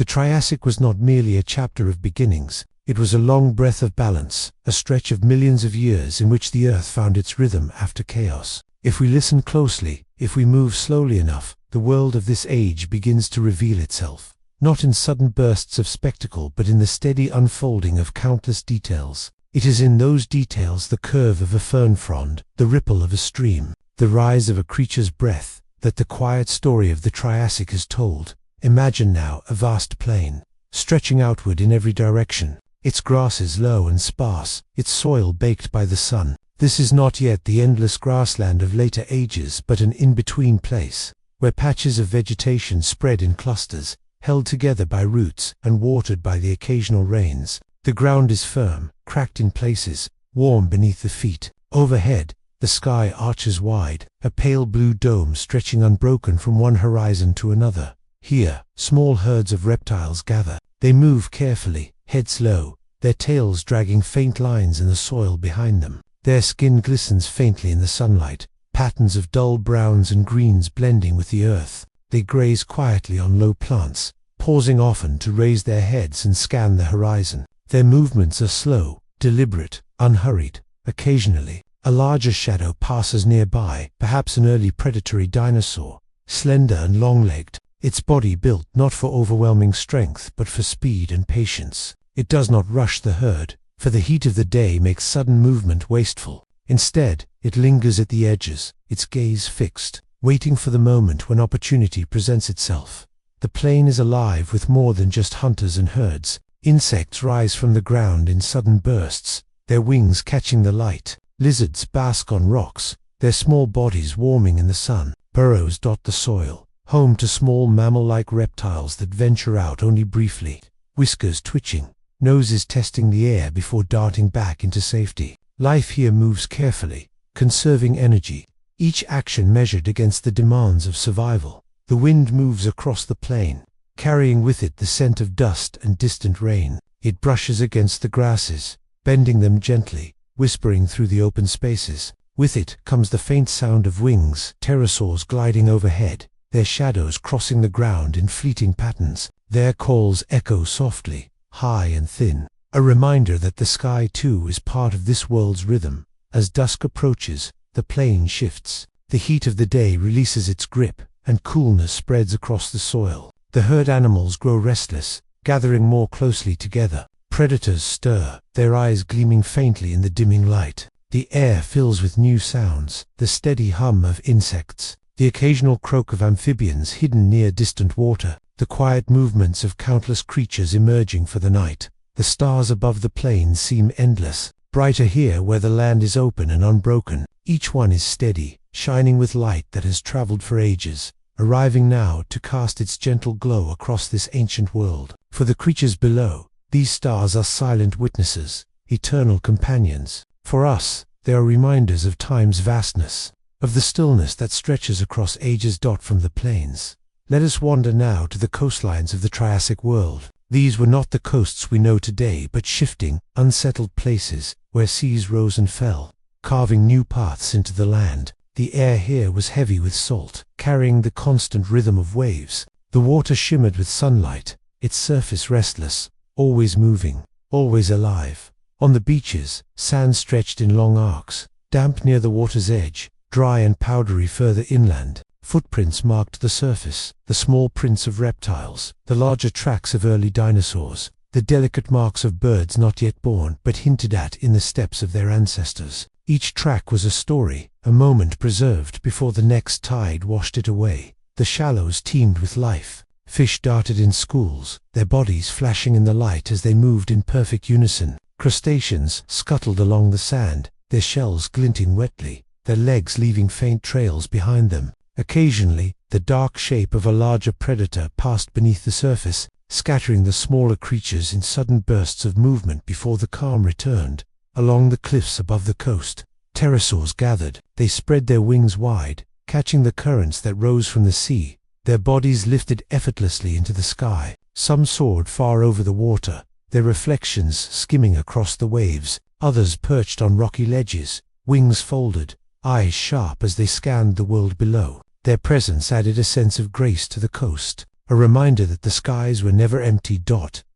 The Triassic was not merely a chapter of beginnings, it was a long breath of balance, a stretch of millions of years in which the Earth found its rhythm after chaos. If we listen closely, if we move slowly enough, the world of this age begins to reveal itself, not in sudden bursts of spectacle but in the steady unfolding of countless details. It is in those details, the curve of a fern frond, the ripple of a stream, the rise of a creature's breath, that the quiet story of the Triassic is told. Imagine now a vast plain, stretching outward in every direction, its grasses low and sparse, its soil baked by the sun. This is not yet the endless grassland of later ages, but an in-between place, where patches of vegetation spread in clusters, held together by roots and watered by the occasional rains. The ground is firm, cracked in places, warm beneath the feet. Overhead, the sky arches wide, a pale blue dome stretching unbroken from one horizon to another. Here, small herds of reptiles gather. They move carefully, heads low, their tails dragging faint lines in the soil behind them. Their skin glistens faintly in the sunlight, patterns of dull browns and greens blending with the earth. They graze quietly on low plants, pausing often to raise their heads and scan the horizon. Their movements are slow, deliberate, unhurried. Occasionally, a larger shadow passes nearby, perhaps an early predatory dinosaur, slender and long-legged, its body built not for overwhelming strength but for speed and patience. It does not rush the herd, for the heat of the day makes sudden movement wasteful. Instead, it lingers at the edges, its gaze fixed, waiting for the moment when opportunity presents itself. The plain is alive with more than just hunters and herds. Insects rise from the ground in sudden bursts, their wings catching the light. Lizards bask on rocks, their small bodies warming in the sun. Burrows dot the soil, home to small mammal-like reptiles that venture out only briefly, whiskers twitching, noses testing the air before darting back into safety. Life here moves carefully, conserving energy, each action measured against the demands of survival. The wind moves across the plain, carrying with it the scent of dust and distant rain. It brushes against the grasses, bending them gently, whispering through the open spaces. With it comes the faint sound of wings, pterosaurs gliding overhead, their shadows crossing the ground in fleeting patterns. Their calls echo softly, high and thin, a reminder that the sky too is part of this world's rhythm. As dusk approaches, the plain shifts. The heat of the day releases its grip, and coolness spreads across the soil. The herd animals grow restless, gathering more closely together. Predators stir, their eyes gleaming faintly in the dimming light. The air fills with new sounds, the steady hum of insects, the occasional croak of amphibians hidden near distant water, the quiet movements of countless creatures emerging for the night. The stars above the plain seem endless, brighter here where the land is open and unbroken. Each one is steady, shining with light that has traveled for ages, arriving now to cast its gentle glow across this ancient world. For the creatures below, these stars are silent witnesses, eternal companions. For us, they are reminders of time's vastness, of the stillness that stretches across ages. From the plains, let us wander now to the coastlines of the Triassic world. These were not the coasts we know today, but shifting, unsettled places where seas rose and fell, carving new paths into the land. The air here was heavy with salt, carrying the constant rhythm of waves. The water shimmered with sunlight, its surface restless, always moving, always alive. On the beaches, sand stretched in long arcs, damp near the water's edge, dry and powdery further inland. Footprints marked the surface, the small prints of reptiles, the larger tracks of early dinosaurs, the delicate marks of birds not yet born but hinted at in the steps of their ancestors. Each track was a story, a moment preserved before the next tide washed it away. The shallows teemed with life. Fish darted in schools, their bodies flashing in the light as they moved in perfect unison. Crustaceans scuttled along the sand, their shells glinting wetly, their legs leaving faint trails behind them. Occasionally, the dark shape of a larger predator passed beneath the surface, scattering the smaller creatures in sudden bursts of movement before the calm returned. Along the cliffs above the coast, pterosaurs gathered. They spread their wings wide, catching the currents that rose from the sea. Their bodies lifted effortlessly into the sky. Some soared far over the water, their reflections skimming across the waves. Others perched on rocky ledges, wings folded, eyes sharp as they scanned the world below. Their presence added a sense of grace to the coast, a reminder that the skies were never empty.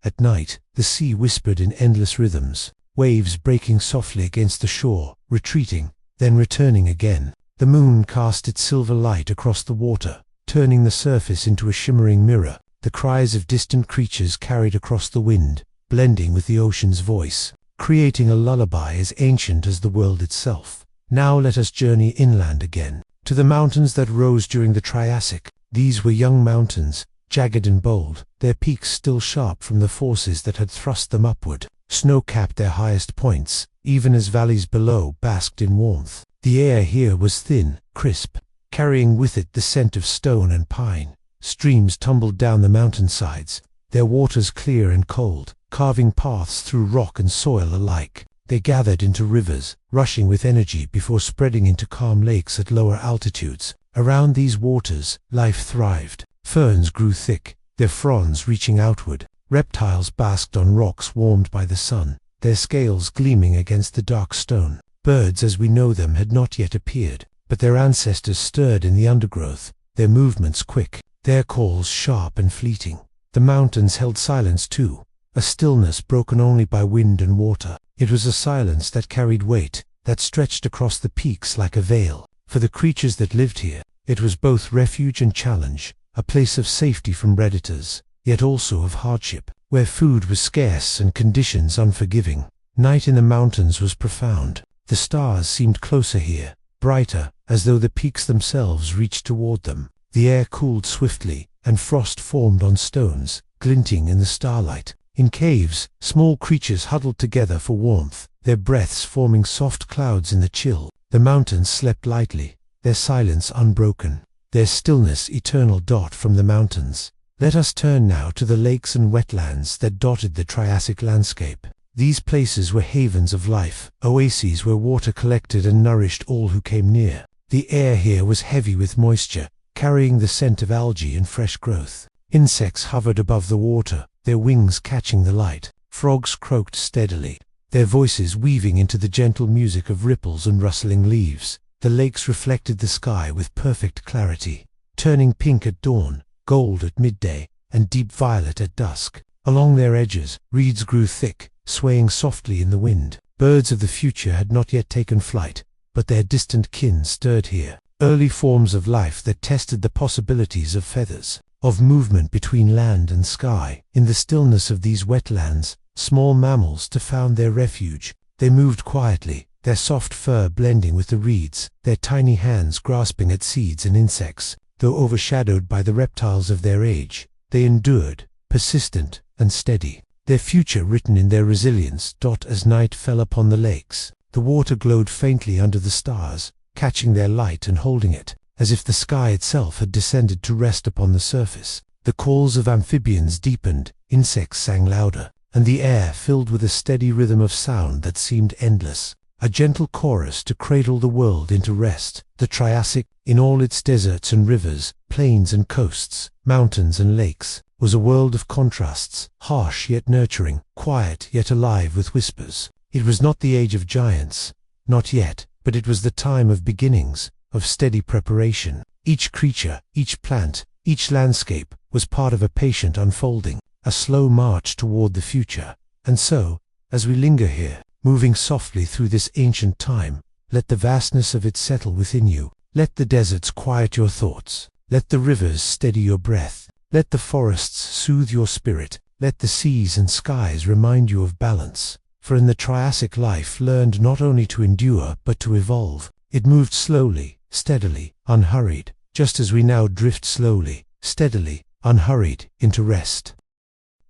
At night, the sea whispered in endless rhythms, waves breaking softly against the shore, retreating, then returning again. The moon cast its silver light across the water, turning the surface into a shimmering mirror. The cries of distant creatures carried across the wind, blending with the ocean's voice, creating a lullaby as ancient as the world itself. Now let us journey inland again, to the mountains that rose during the Triassic. These were young mountains, jagged and bold, their peaks still sharp from the forces that had thrust them upward. Snow capped their highest points, even as valleys below basked in warmth. The air here was thin, crisp, carrying with it the scent of stone and pine. Streams tumbled down the mountainsides, their waters clear and cold, carving paths through rock and soil alike. They gathered into rivers, rushing with energy before spreading into calm lakes at lower altitudes. Around these waters, life thrived. Ferns grew thick, their fronds reaching outward. Reptiles basked on rocks warmed by the sun, their scales gleaming against the dark stone. Birds as we know them had not yet appeared, but their ancestors stirred in the undergrowth, their movements quick, their calls sharp and fleeting. The mountains held silence too, a stillness broken only by wind and water. It was a silence that carried weight, that stretched across the peaks like a veil. For the creatures that lived here, it was both refuge and challenge, a place of safety from predators, yet also of hardship, where food was scarce and conditions unforgiving. Night in the mountains was profound. The stars seemed closer here, brighter, as though the peaks themselves reached toward them. The air cooled swiftly, and frost formed on stones, glinting in the starlight. In caves, small creatures huddled together for warmth, their breaths forming soft clouds in the chill. The mountains slept lightly, their silence unbroken, their stillness eternal. From the mountains, let us turn now to the lakes and wetlands that dotted the Triassic landscape. These places were havens of life, oases where water collected and nourished all who came near. The air here was heavy with moisture, carrying the scent of algae and fresh growth. Insects hovered above the water, their wings catching the light. Frogs croaked steadily, their voices weaving into the gentle music of ripples and rustling leaves. The lakes reflected the sky with perfect clarity, turning pink at dawn, gold at midday, and deep violet at dusk. Along their edges, reeds grew thick, swaying softly in the wind. Birds of the future had not yet taken flight, but their distant kin stirred here. Early forms of life that tested the possibilities of feathers, of movement between land and sky. In the stillness of these wetlands, small mammals found their refuge. They moved quietly, their soft fur blending with the reeds, their tiny hands grasping at seeds and insects. Though overshadowed by the reptiles of their age, they endured, persistent and steady, their future written in their resilience. As night fell upon the lakes, the water glowed faintly under the stars, catching their light and holding it, as if the sky itself had descended to rest upon the surface. The calls of amphibians deepened, insects sang louder, and the air filled with a steady rhythm of sound that seemed endless, a gentle chorus to cradle the world into rest. The Triassic, in all its deserts and rivers, plains and coasts, mountains and lakes, was a world of contrasts, harsh yet nurturing, quiet yet alive with whispers. It was not the age of giants, not yet, but it was the time of beginnings, of steady preparation. Each creature, each plant, each landscape was part of a patient unfolding, a slow march toward the future. And so, as we linger here, moving softly through this ancient time, let the vastness of it settle within you. Let the deserts quiet your thoughts. Let the rivers steady your breath. Let the forests soothe your spirit. Let the seas and skies remind you of balance. For in the Triassic, life learned not only to endure but to evolve. It moved slowly, steadily, unhurried, just as we now drift slowly, steadily, unhurried, into rest.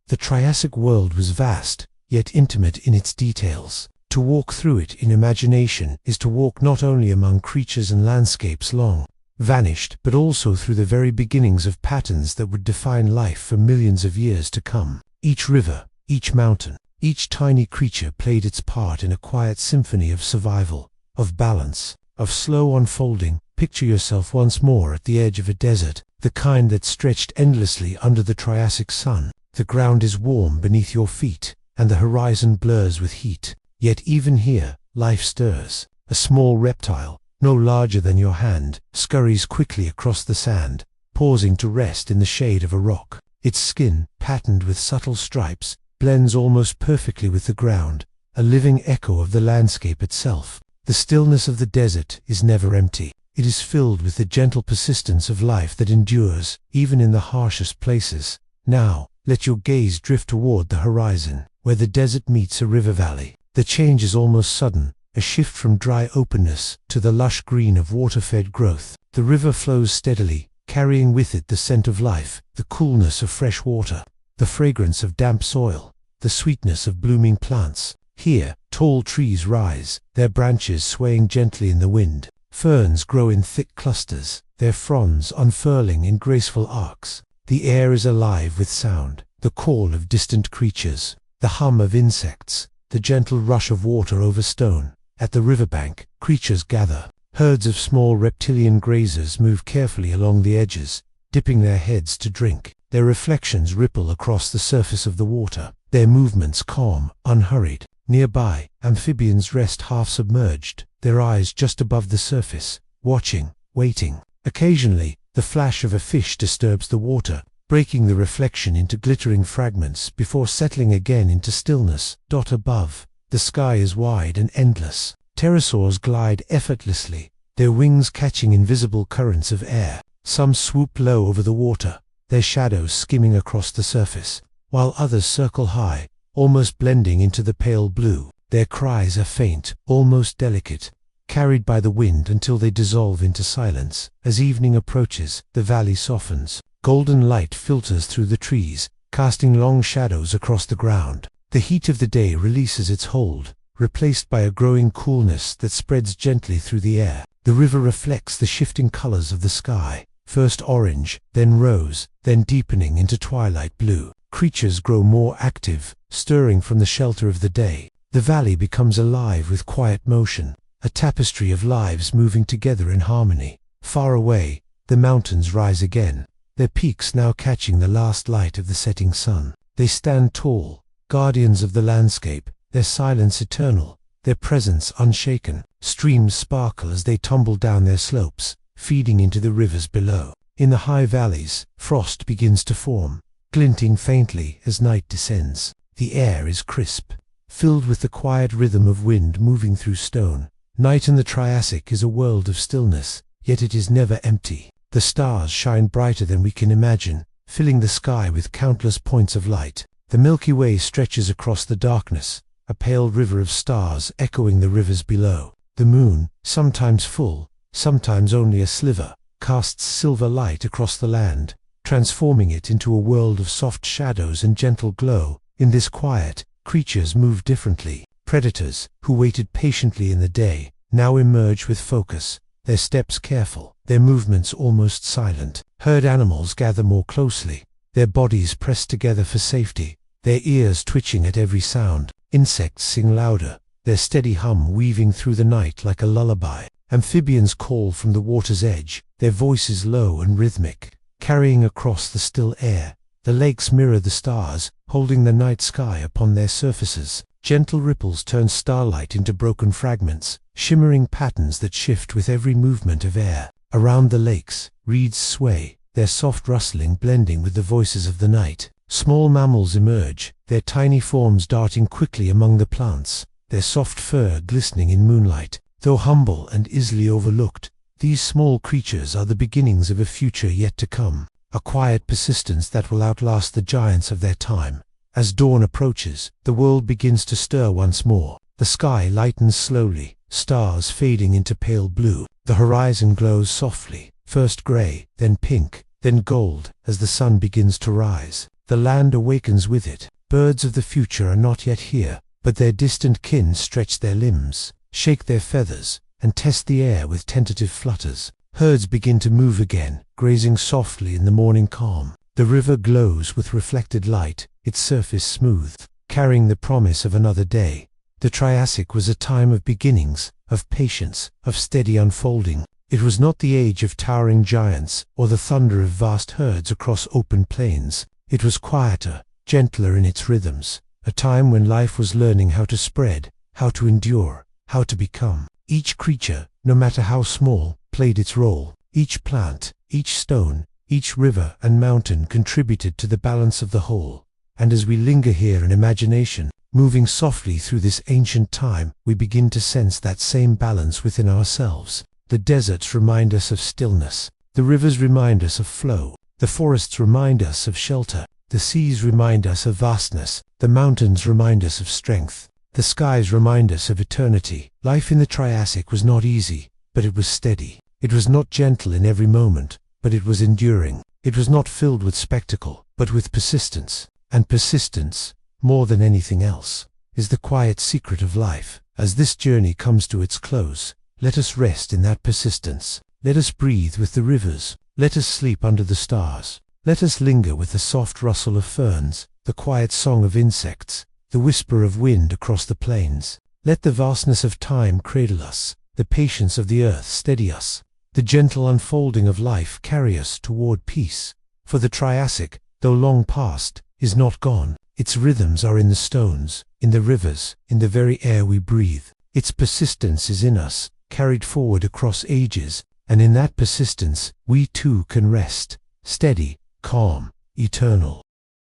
The Triassic world was vast, yet intimate in its details. To walk through it in imagination is to walk not only among creatures and landscapes long vanished, but also through the very beginnings of patterns that would define life for millions of years to come. Each river, each mountain, each tiny creature played its part in a quiet symphony of survival, of balance, of slow unfolding. Picture yourself once more at the edge of a desert, the kind that stretched endlessly under the Triassic sun. The ground is warm beneath your feet, and the horizon blurs with heat. Yet even here, life stirs. A small reptile, no larger than your hand, scurries quickly across the sand, pausing to rest in the shade of a rock. Its skin, patterned with subtle stripes, blends almost perfectly with the ground, a living echo of the landscape itself. The stillness of the desert is never empty. It is filled with the gentle persistence of life that endures, even in the harshest places. Now, let your gaze drift toward the horizon, where the desert meets a river valley. The change is almost sudden, a shift from dry openness to the lush green of water-fed growth. The river flows steadily, carrying with it the scent of life, the coolness of fresh water, the fragrance of damp soil, the sweetness of blooming plants. Here, tall trees rise, their branches swaying gently in the wind. Ferns grow in thick clusters, their fronds unfurling in graceful arcs. The air is alive with sound, the call of distant creatures, the hum of insects, the gentle rush of water over stone. At the riverbank, creatures gather. Herds of small reptilian grazers move carefully along the edges, dipping their heads to drink. Their reflections ripple across the surface of the water, their movements calm, unhurried. Nearby, amphibians rest half-submerged, their eyes just above the surface, watching, waiting. Occasionally, the flash of a fish disturbs the water, breaking the reflection into glittering fragments before settling again into stillness. Above, the sky is wide and endless. Pterosaurs glide effortlessly, their wings catching invisible currents of air. Some swoop low over the water, their shadows skimming across the surface, while others circle high, almost blending into the pale blue. Their cries are faint, almost delicate, carried by the wind until they dissolve into silence. As evening approaches, the valley softens. Golden light filters through the trees, casting long shadows across the ground. The heat of the day releases its hold, replaced by a growing coolness that spreads gently through the air. The river reflects the shifting colors of the sky, first orange, then rose, then deepening into twilight blue. Creatures grow more active, stirring from the shelter of the day. The valley becomes alive with quiet motion, a tapestry of lives moving together in harmony. Far away, the mountains rise again, their peaks now catching the last light of the setting sun. They stand tall, guardians of the landscape, their silence eternal, their presence unshaken. Streams sparkle as they tumble down their slopes, feeding into the rivers below. In the high valleys, frost begins to form, glinting faintly as night descends. The air is crisp, filled with the quiet rhythm of wind moving through stone. Night in the Triassic is a world of stillness, yet it is never empty. The stars shine brighter than we can imagine, filling the sky with countless points of light. The Milky Way stretches across the darkness, a pale river of stars echoing the rivers below. The moon, sometimes full, sometimes only a sliver, casts silver light across the land, transforming it into a world of soft shadows and gentle glow. In this quiet, creatures move differently. Predators, who waited patiently in the day, now emerge with focus, their steps careful, their movements almost silent. Herd animals gather more closely, their bodies pressed together for safety, their ears twitching at every sound. Insects sing louder, their steady hum weaving through the night like a lullaby. Amphibians call from the water's edge, their voices low and rhythmic, carrying across the still air. The lakes mirror the stars, holding the night sky upon their surfaces. Gentle ripples turn starlight into broken fragments, shimmering patterns that shift with every movement of air. Around the lakes, reeds sway, their soft rustling blending with the voices of the night. Small mammals emerge, their tiny forms darting quickly among the plants, their soft fur glistening in moonlight. Though humble and easily overlooked, these small creatures are the beginnings of a future yet to come, a quiet persistence that will outlast the giants of their time. As dawn approaches, the world begins to stir once more. The sky lightens slowly, stars fading into pale blue. The horizon glows softly, first gray, then pink, then gold, as the sun begins to rise. The land awakens with it. Birds of the future are not yet here, but their distant kin stretch their limbs, shake their feathers, and test the air with tentative flutters. Herds begin to move again, grazing softly in the morning calm. The river glows with reflected light, its surface smooth, carrying the promise of another day. The Triassic was a time of beginnings, of patience, of steady unfolding. It was not the age of towering giants or the thunder of vast herds across open plains. It was quieter, gentler in its rhythms, a time when life was learning how to spread, how to endure, how to become. Each creature, no matter how small, played its role. Each plant, each stone, Each river and mountain contributed to the balance of the whole. And as we linger here in imagination, moving softly through this ancient time, we begin to sense that same balance within ourselves. The deserts remind us of stillness. The rivers remind us of flow. The forests remind us of shelter. The seas remind us of vastness. The mountains remind us of strength. The skies remind us of eternity. Life in the Triassic was not easy, but it was steady. It was not gentle in every moment, but it was enduring. It was not filled with spectacle, but with persistence. And persistence, more than anything else, is the quiet secret of life. As this journey comes to its close, let us rest in that persistence. Let us breathe with the rivers. Let us sleep under the stars. Let us linger with the soft rustle of ferns, the quiet song of insects, the whisper of wind across the plains. Let the vastness of time cradle us, the patience of the earth steady us, the gentle unfolding of life carry us toward peace. For the Triassic, though long past, is not gone. Its rhythms are in the stones, in the rivers, in the very air we breathe. Its persistence is in us, carried forward across ages, and in that persistence we too can rest, steady, calm, eternal.